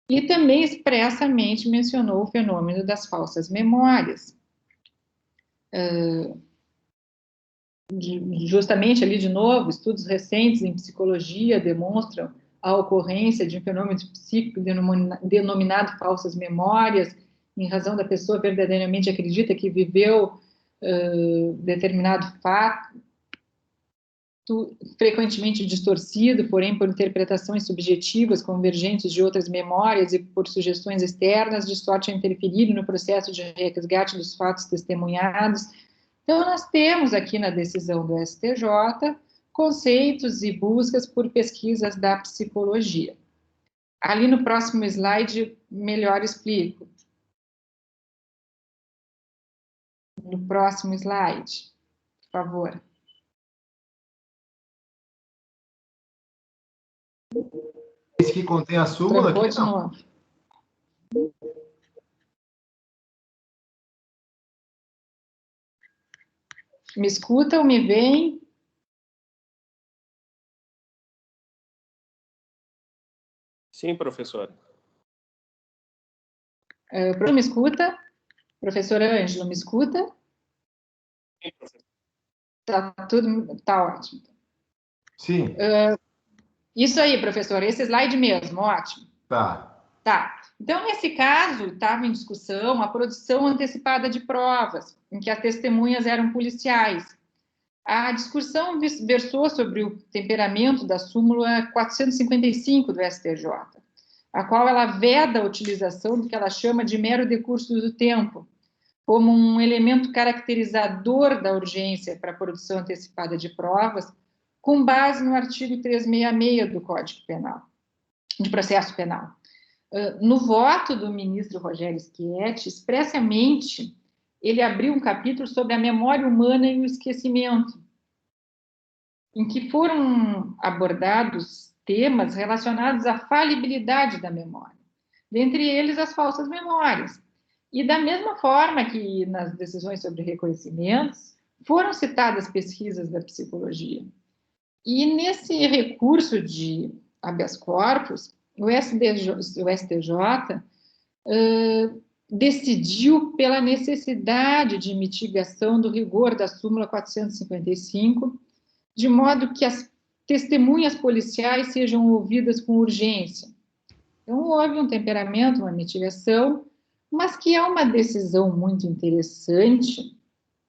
e também expressamente mencionou o fenômeno das falsas memórias. Justamente ali, de novo, estudos recentes em psicologia demonstram a ocorrência de um fenômeno psíquico denominado falsas memórias, em razão da pessoa verdadeiramente acredita que viveu determinado fato, frequentemente distorcido, porém por interpretações subjetivas convergentes de outras memórias e por sugestões externas, de sorte a interferir no processo de resgate dos fatos testemunhados. Então, nós temos aqui na decisão do STJ conceitos e buscas por pesquisas da psicologia. Ali no próximo slide, melhor explico. No próximo slide, por favor. Esse que contém a súmula Travou aqui, de não. novo. Me escutam, me veem? Sim, professora. Professor, me escuta? Professora Ângela, me escuta? Sim, professora. Tá ótimo. Sim, Isso aí, professor, esse slide mesmo, ótimo. tá. Tá. Então, nesse caso, estava em discussão a produção antecipada de provas, em que as testemunhas eram policiais. A discussão versou sobre o temperamento da súmula 455 do STJ, a qual ela veda a utilização do que ela chama de mero decurso do tempo, como um elemento caracterizador da urgência para a produção antecipada de provas, com base no artigo 366 do Código Penal, de Processo Penal. No voto do ministro Rogério Schietti, expressamente, ele abriu um capítulo sobre a memória humana e o esquecimento, em que foram abordados temas relacionados à falibilidade da memória, dentre eles as falsas memórias. E da mesma forma que nas decisões sobre reconhecimentos, foram citadas pesquisas da psicologia. E nesse recurso de habeas corpus, o STJ decidiu pela necessidade de mitigação do rigor da súmula 455, de modo que as testemunhas policiais sejam ouvidas com urgência. Então, houve um temperamento, uma mitigação, mas que é uma decisão muito interessante,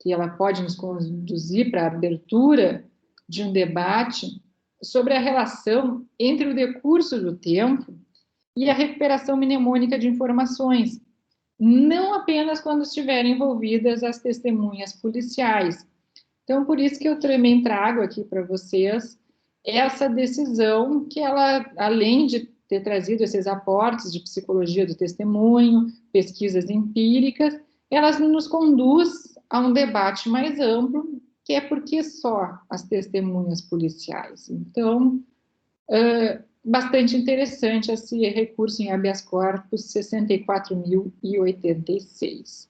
que ela pode nos conduzir para a abertura de um debate sobre a relação entre o decurso do tempo e a recuperação mnemônica de informações, não apenas quando estiverem envolvidas as testemunhas policiais. Então, por isso que eu também trago aqui para vocês essa decisão que ela, além de ter trazido esses aportes de psicologia do testemunho, pesquisas empíricas, elas nos conduz a um debate mais amplo, que é por que só as testemunhas policiais. Então, bastante interessante esse recurso em habeas corpus 64.086.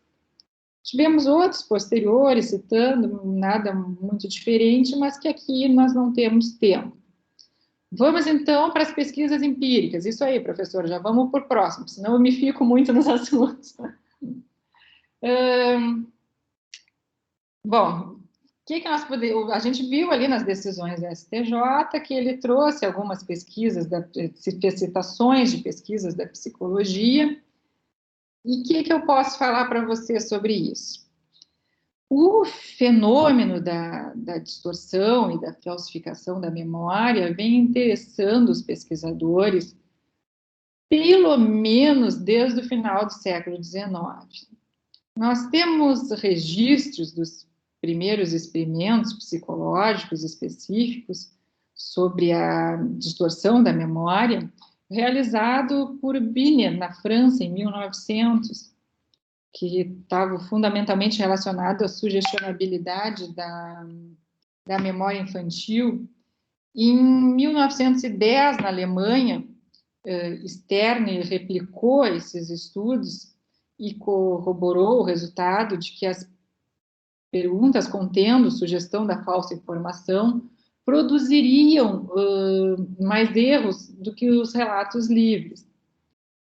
Tivemos outros posteriores, citando, nada muito diferente, mas que aqui nós não temos tempo. Vamos, então, para as pesquisas empíricas. Isso aí, professor, já vamos por próximo, senão eu me fico muito nos assuntos. Bom, o que nós podemos... A gente viu ali nas decisões da STJ que ele trouxe algumas pesquisas, citações de pesquisas da psicologia. E o que eu posso falar para você sobre isso? O fenômeno da distorção e da falsificação da memória vem interessando os pesquisadores pelo menos desde o final do século XIX. Nós temos registros dos primeiros experimentos psicológicos específicos sobre a distorção da memória, realizado por Binet, na França, em 1900, que estava fundamentalmente relacionado à sugestionabilidade da memória infantil. Em 1910, na Alemanha, Stern replicou esses estudos e corroborou o resultado de que as perguntas contendo sugestão da falsa informação produziriam mais erros do que os relatos livres.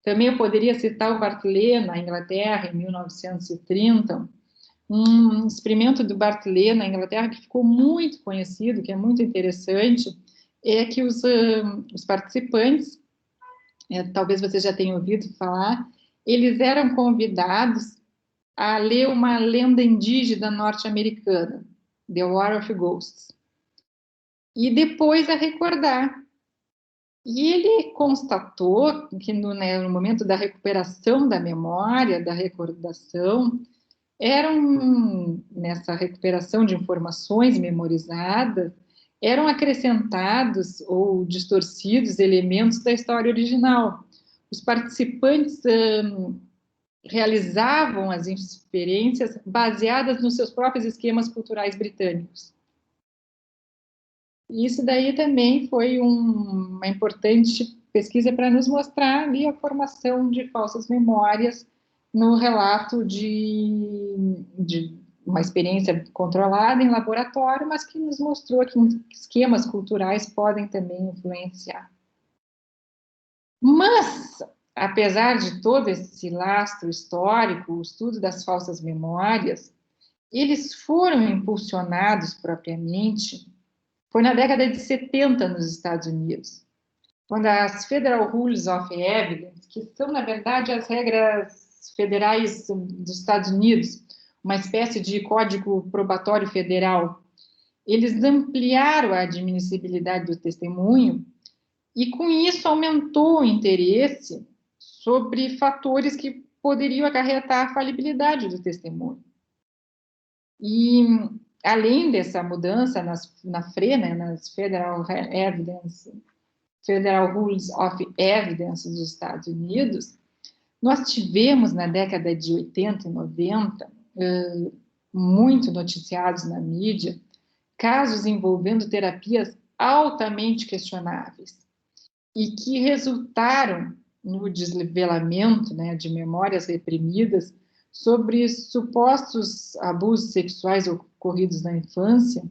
Também eu poderia citar o Bartlett, na Inglaterra, em 1930, um experimento do Bartlett na Inglaterra que ficou muito conhecido, que é muito interessante, é que os participantes, talvez você já tenha ouvido falar, eles eram convidados a ler uma lenda indígena norte-americana, The War of Ghosts. e depois a recordar. E ele constatou que no momento da recuperação da memória, da recordação, nessa recuperação de informações memorizadas, eram acrescentados ou distorcidos elementos da história original. Os participantes realizavam as experiências baseadas nos seus próprios esquemas culturais britânicos. Isso daí também foi uma importante pesquisa para nos mostrar ali a formação de falsas memórias no relato de uma experiência controlada em laboratório, mas que nos mostrou que esquemas culturais podem também influenciar. Mas, apesar de todo esse lastro histórico, o estudo das falsas memórias, eles foram impulsionados propriamente, foi na década de 70 nos Estados Unidos, quando as Federal Rules of Evidence, que são, na verdade, as regras federais dos Estados Unidos, uma espécie de código probatório federal, eles ampliaram a admissibilidade do testemunho e, com isso, aumentou o interesse sobre fatores que poderiam acarretar a falibilidade do testemunho. E, além dessa mudança na FRE, né, nas Federal Rules of Evidence dos Estados Unidos, nós tivemos, na década de 80 e 90, muito noticiados na mídia, casos envolvendo terapias altamente questionáveis e que resultaram no desvelamento, né, de memórias reprimidas sobre supostos abusos sexuais ocorridos na infância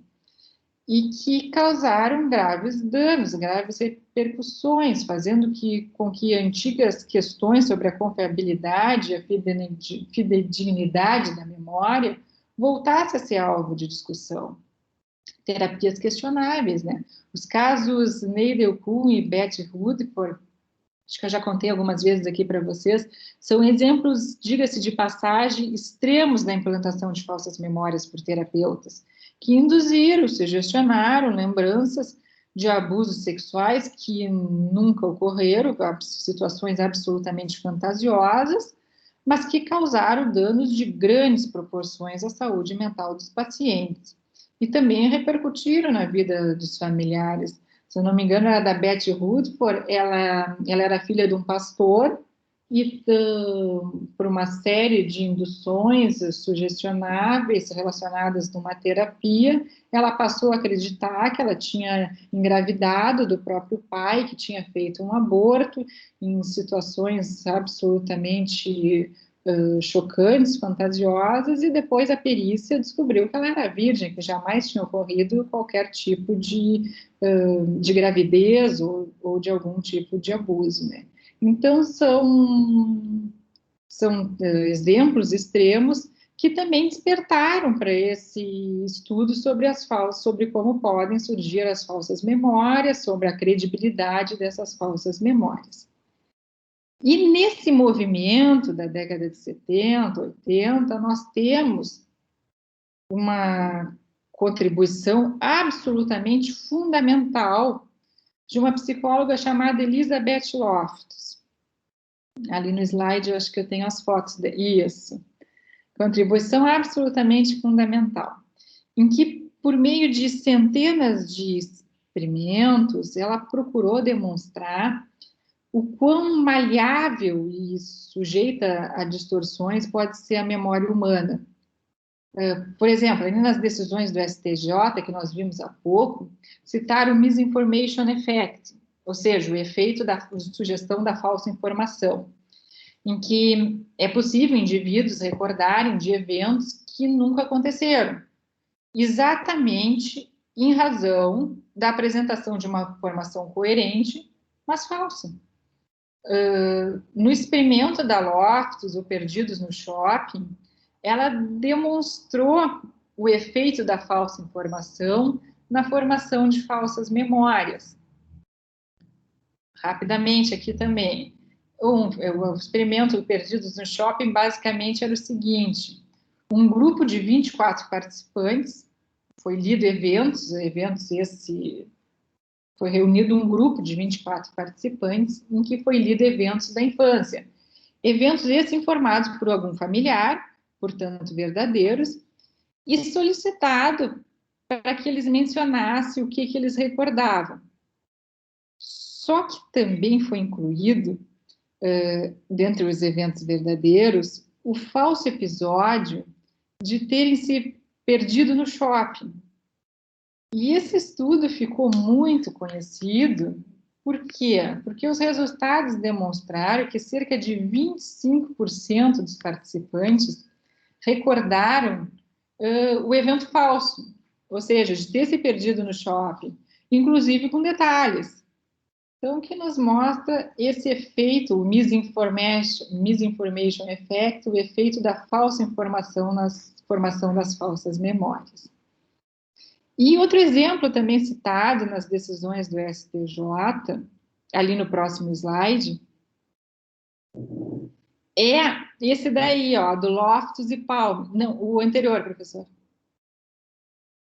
e que causaram graves danos, graves repercussões, fazendo com que antigas questões sobre a confiabilidade e a fidedignidade da memória voltassem a ser alvo de discussão. Terapias questionáveis, né? Os casos Neidel Kuhn e Betty Rutherford, acho que eu já contei algumas vezes aqui para vocês, são exemplos, diga-se de passagem, extremos da implantação de falsas memórias por terapeutas, que induziram, sugestionaram lembranças de abusos sexuais que nunca ocorreram, situações absolutamente fantasiosas, mas que causaram danos de grandes proporções à saúde mental dos pacientes. E também repercutiram na vida dos familiares. Se eu não me engano, era da Betty Rutherford, ela era filha de um pastor, e por uma série de induções sugestionáveis relacionadas a uma terapia, ela passou a acreditar que ela tinha engravidado do próprio pai, que tinha feito um aborto, em situações absolutamente chocantes, fantasiosas, e depois a perícia descobriu que ela era virgem, que jamais tinha ocorrido qualquer tipo de gravidez ou de algum tipo de abuso, né? Então, são exemplos extremos que também despertaram para esse estudo sobre como podem surgir as falsas memórias, sobre a credibilidade dessas falsas memórias. E nesse movimento da década de 70, 80, nós temos uma contribuição absolutamente fundamental de uma psicóloga chamada Elizabeth Loftus. Ali no slide, eu acho que eu tenho as fotos isso. Contribuição absolutamente fundamental, em que, por meio de centenas de experimentos, ela procurou demonstrar o quão maleável e sujeita a distorções pode ser a memória humana. Por exemplo, ali nas decisões do STJ, que nós vimos há pouco, citaram o misinformation effect, ou seja, o efeito da sugestão da falsa informação, em que é possível indivíduos recordarem de eventos que nunca aconteceram, exatamente em razão da apresentação de uma informação coerente, mas falsa. No experimento da Loftus, o Perdidos no Shopping, ela demonstrou o efeito da falsa informação na formação de falsas memórias. Rapidamente aqui também. O experimento Perdidos no Shopping basicamente era o seguinte: um grupo de 24 participantes, foi lido eventos esse Foi reunido um grupo de 24 participantes em que foi lido eventos da infância. Eventos esses informados por algum familiar, portanto verdadeiros, e solicitado para que eles mencionassem o que eles recordavam. Só que também foi incluído, dentre os eventos verdadeiros, o falso episódio de terem se perdido no shopping. E esse estudo ficou muito conhecido, por quê? Porque os resultados demonstraram que cerca de 25% dos participantes recordaram o evento falso, ou seja, de ter se perdido no shopping, inclusive com detalhes. Então, o que nos mostra esse efeito, o misinformation effect, o efeito da falsa informação na formação das falsas memórias. E outro exemplo também citado nas decisões do STJ, ali no próximo slide, é esse daí, ó, do Loftus e Palmer. Não, o anterior, professor.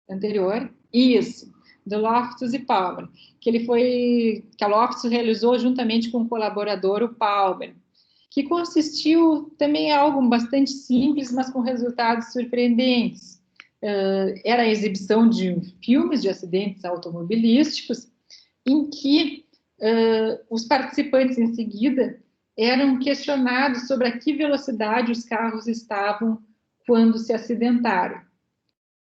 Anterior, isso, do Loftus e Palmer, que a Loftus realizou juntamente com o colaborador, o Palmer, que consistiu também em algo bastante simples, mas com resultados surpreendentes. Era a exibição de filmes de acidentes automobilísticos, em que os participantes, em seguida, eram questionados sobre a que velocidade os carros estavam quando se acidentaram.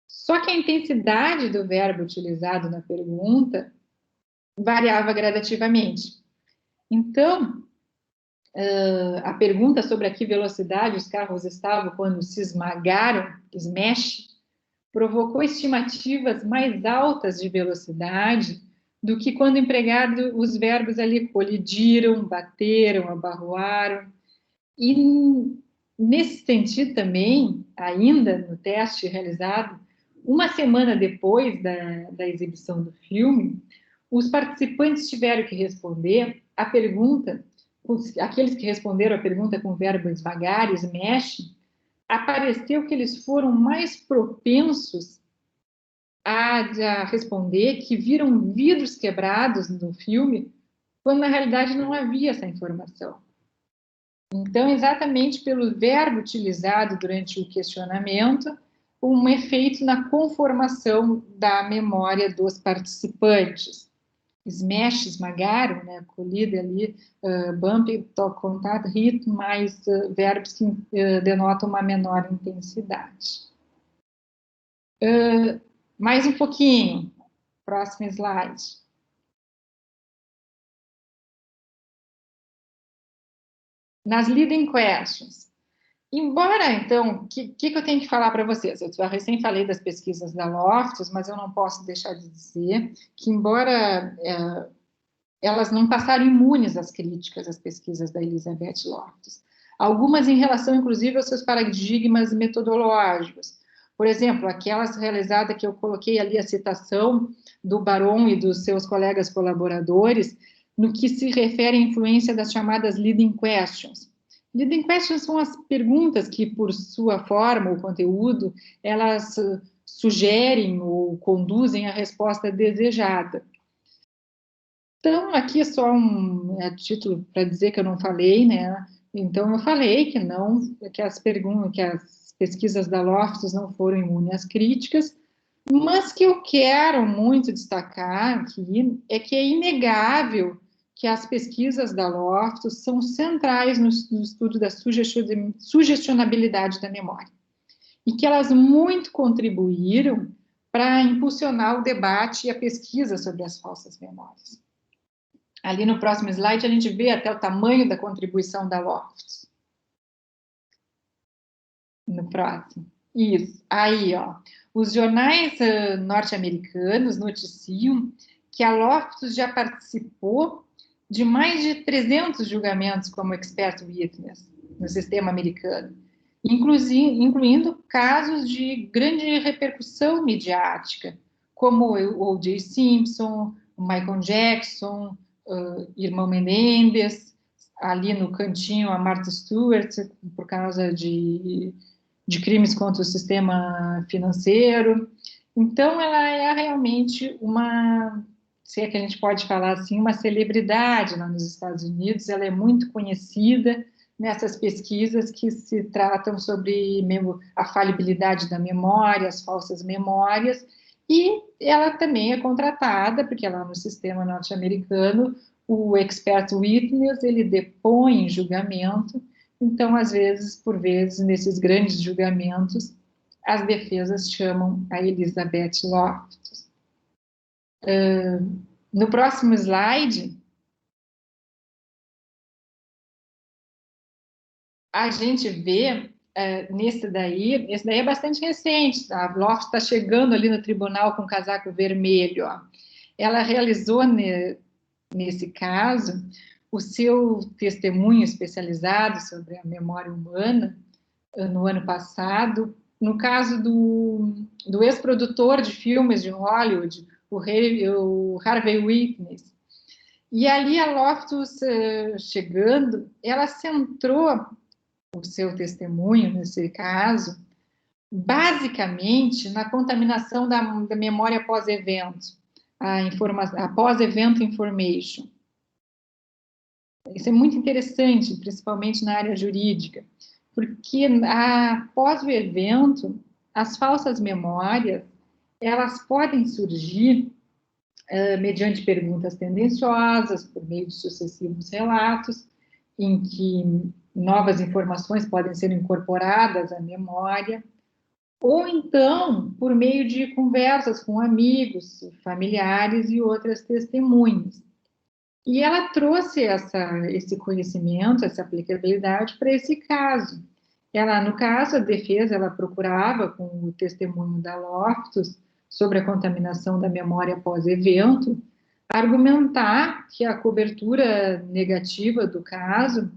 Só que a intensidade do verbo utilizado na pergunta variava gradativamente. Então, a pergunta sobre a que velocidade os carros estavam quando se esmagaram, smash, provocou estimativas mais altas de velocidade do que quando empregados os verbos ali colidiram, bateram, abarroaram. E nesse sentido também, ainda no teste realizado, uma semana depois da exibição do filme, os participantes tiveram que responder a pergunta, aqueles que responderam a pergunta com o verbo esmagar, smash, apareceu que eles foram mais propensos a responder que viram vidros quebrados no filme, quando na realidade não havia essa informação. Então, exatamente pelo verbo utilizado durante o questionamento, um efeito na conformação da memória dos participantes. Smash, esmagaram, né, colida ali, bump, contato, hit, mais verbos que denotam uma menor intensidade. Mais um pouquinho, próximo slide. Nas leading questions. Embora, então, o que eu tenho que falar para vocês? Eu recém falei das pesquisas da Loftus, mas eu não posso deixar de dizer que, embora elas não passaram imunes às críticas às pesquisas da Elizabeth Loftus, algumas em relação, inclusive, aos seus paradigmas metodológicos. Por exemplo, aquelas realizadas que eu coloquei ali a citação do Baron e dos seus colegas colaboradores, no que se refere à influência das chamadas leading questions. Leading questions são as perguntas que, por sua forma ou conteúdo, elas sugerem ou conduzem à resposta desejada. Então, aqui é só um título para dizer que eu não falei, né? Então, eu falei que as pesquisas da Loftus não foram imunes às críticas, mas que eu quero muito destacar aqui é que é inegável que as pesquisas da Loftus são centrais no estudo da sugestionabilidade da memória, e que elas muito contribuíram para impulsionar o debate e a pesquisa sobre as falsas memórias. Ali no próximo slide, a gente vê até o tamanho da contribuição da Loftus. No próximo. Isso. Aí, ó. Os jornais norte-americanos noticiam que a Loftus já participou de mais de 300 julgamentos como expert witness no sistema americano, incluindo casos de grande repercussão midiática, como o O.J. Simpson, o Michael Jackson, irmão Menendez, ali no cantinho a Martha Stewart, por causa de crimes contra o sistema financeiro. Então, ela é realmente uma se é que a gente pode falar assim, uma celebridade lá nos Estados Unidos. Ela é muito conhecida nessas pesquisas que se tratam sobre a falibilidade da memória, as falsas memórias, e ela também é contratada, porque lá no sistema norte-americano, o expert witness, ele depõe em julgamento, então, às vezes, por vezes, nesses grandes julgamentos, as defesas chamam a Elizabeth Loftus. No próximo slide, a gente vê esse daí é bastante recente, a Loftus está chegando ali no tribunal com o casaco vermelho, ó. Ela realizou nesse caso o seu testemunho especializado sobre a memória humana no ano passado, no caso do ex-produtor de filmes de Hollywood, o Harvey Weinstein. E ali a Loftus, chegando, ela centrou o seu testemunho, nesse caso, basicamente na contaminação da memória pós-evento, a pós-event information. Isso é muito interessante, principalmente na área jurídica, porque após o evento, as falsas memórias, elas podem surgir mediante perguntas tendenciosas, por meio de sucessivos relatos, em que novas informações podem ser incorporadas à memória, ou então por meio de conversas com amigos, familiares e outras testemunhas. E ela trouxe esse conhecimento, essa aplicabilidade para esse caso. No caso, a defesa, ela procurava, com o testemunho da Loftus, sobre a contaminação da memória pós-evento, argumentar que a cobertura negativa do caso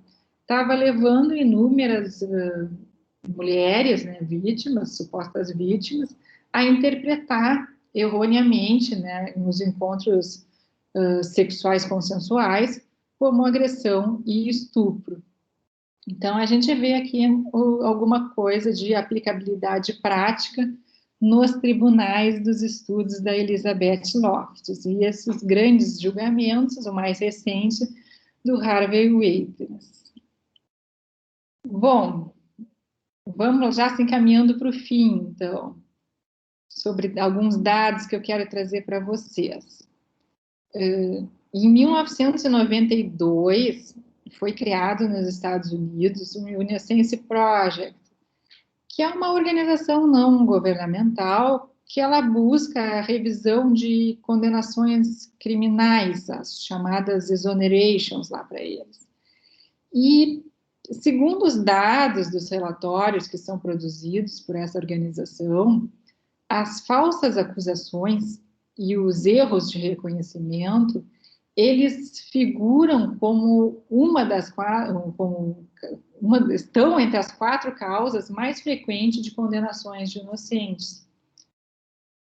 estava levando inúmeras mulheres, né, vítimas, supostas vítimas, a interpretar erroneamente, né, nos encontros sexuais consensuais, como agressão e estupro. Então, a gente vê aqui alguma coisa de aplicabilidade prática nos tribunais dos estudos da Elizabeth Loftus, e esses grandes julgamentos, o mais recente, do Harvey Weinstein. Bom, vamos já se encaminhando para o fim, então, sobre alguns dados que eu quero trazer para vocês. Em 1992, foi criado nos Estados Unidos o Innocence Project, que é uma organização não governamental que ela busca a revisão de condenações criminais, as chamadas exonerations lá para eles. E, segundo os dados dos relatórios que são produzidos por essa organização, as falsas acusações e os erros de reconhecimento, eles figuram como estão entre as 4 causas mais frequentes de condenações de inocentes.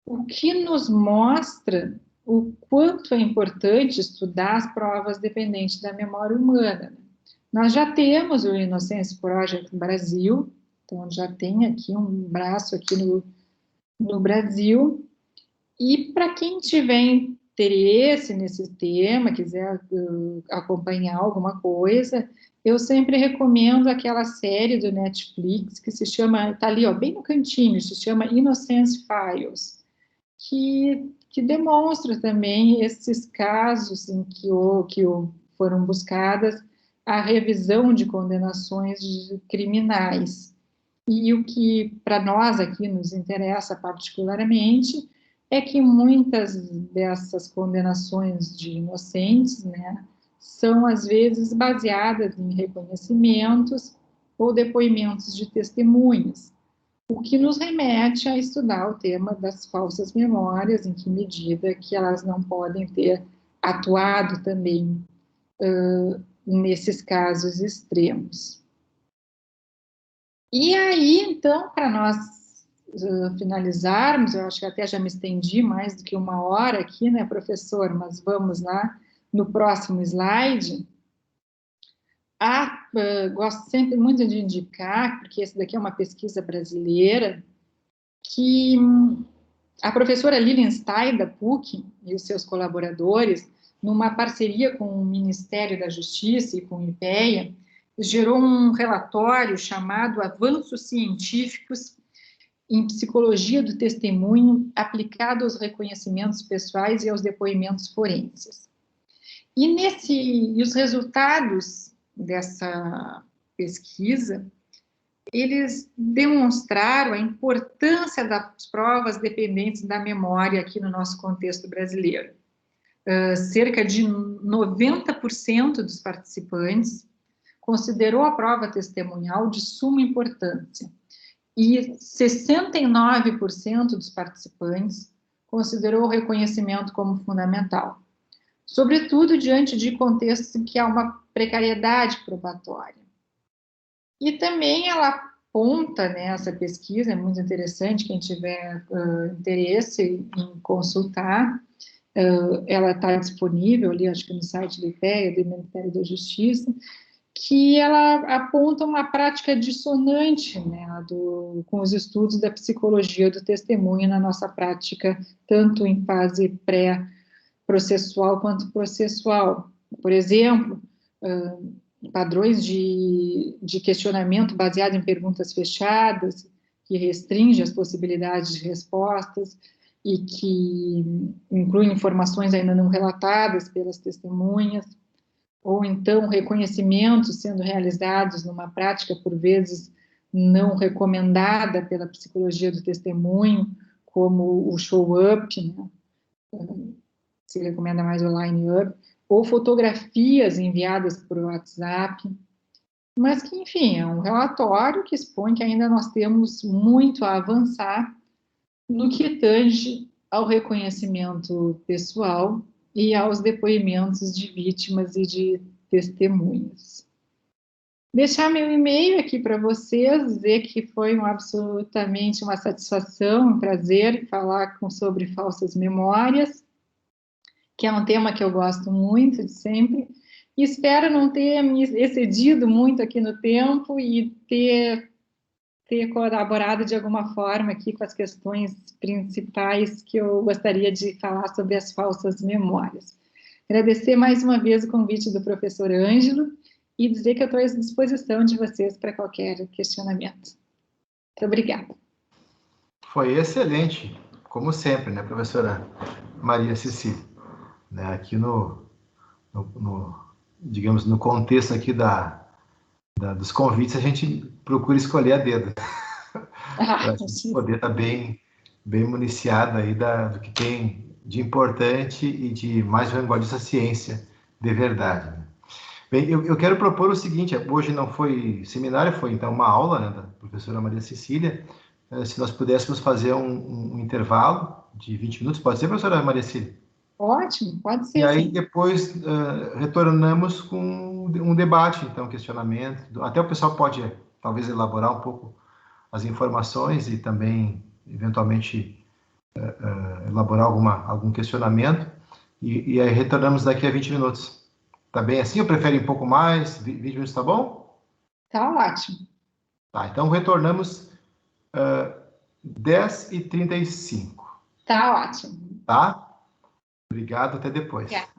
O que nos mostra o quanto é importante estudar as provas dependentes da memória humana. Nós já temos o Innocence Project no Brasil, então já tem aqui um braço aqui no Brasil, e para quem tiver interesse nesse tema, quiser acompanhar alguma coisa, eu sempre recomendo aquela série do Netflix que se chama, está ali, ó, bem no cantinho, se chama Innocence Files, que demonstra também esses casos em que foram buscadas a revisão de condenações criminais. E o que para nós aqui nos interessa particularmente é que muitas dessas condenações de inocentes, né, são às vezes baseadas em reconhecimentos ou depoimentos de testemunhas, o que nos remete a estudar o tema das falsas memórias, em que medida que elas não podem ter atuado também nesses casos extremos. E aí, então, para nós finalizarmos, eu acho que até já me estendi mais do que 1 hora aqui, né, professor? Mas vamos lá, no próximo slide. Gosto sempre muito de indicar, porque esse daqui é uma pesquisa brasileira, que A professora Lilian Stein, da PUC, e os seus colaboradores, numa parceria com o Ministério da Justiça e com o IPEA, gerou um relatório chamado Avanços Científicos em Psicologia do Testemunho aplicado aos reconhecimentos pessoais e aos depoimentos forenses. E os resultados dessa pesquisa, eles demonstraram a importância das provas dependentes da memória aqui no nosso contexto brasileiro. Cerca de 90% dos participantes considerou a prova testemunhal de suma importância e 69% dos participantes considerou o reconhecimento como fundamental, sobretudo diante de contextos em que há uma precariedade probatória. E também ela aponta, né, essa pesquisa, é muito interessante, quem tiver interesse em consultar, ela está disponível ali, acho que no site do IPEA, do Ministério da Justiça, que ela aponta uma prática dissonante, né, com os estudos da psicologia do testemunho na nossa prática, tanto em fase pré-processual quanto processual. Por exemplo, padrões de questionamento baseado em perguntas fechadas, que restringe as possibilidades de respostas e que incluem informações ainda não relatadas pelas testemunhas, ou então reconhecimentos sendo realizados numa prática, por vezes, não recomendada pela psicologia do testemunho, como o show-up, né? Se recomenda mais o line-up, ou fotografias enviadas por WhatsApp, mas que, enfim, é um relatório que expõe que ainda nós temos muito a avançar no que tange ao reconhecimento pessoal e aos depoimentos de vítimas e de testemunhas. Deixar meu e-mail aqui para vocês, dizer que foi absolutamente uma satisfação, um prazer falar sobre falsas memórias, que é um tema que eu gosto muito de sempre, e espero não ter me excedido muito aqui no tempo e ter colaborado de alguma forma aqui com as questões principais que eu gostaria de falar sobre as falsas memórias. Agradecer mais uma vez o convite do professor Ângelo e dizer que eu estou à disposição de vocês para qualquer questionamento. Muito obrigada. Foi excelente, como sempre, né, professora Maria Cecília? Né, aqui digamos, no contexto aqui dos convites, a gente procura escolher a dedo, para a gente poder estar bem municiado aí do que tem de importante e de mais vanguardista ciência de verdade. Né? Bem, eu quero propor o seguinte, hoje não foi seminário, foi então uma aula, né, da professora Maria Cecília, se nós pudéssemos fazer um intervalo de 20 minutos, pode ser, professora Maria Cecília? Ótimo, pode ser. E aí sim. depois retornamos com um debate, então, questionamento. Até o pessoal pode, talvez, elaborar um pouco as informações e também, eventualmente, elaborar algum questionamento. E aí retornamos daqui a 20 minutos. Tá bem assim? Ou prefere um pouco mais? 20 minutos tá bom? Tá ótimo. Tá, então retornamos 10h35. Tá ótimo. Tá? Obrigado, até depois. Obrigada.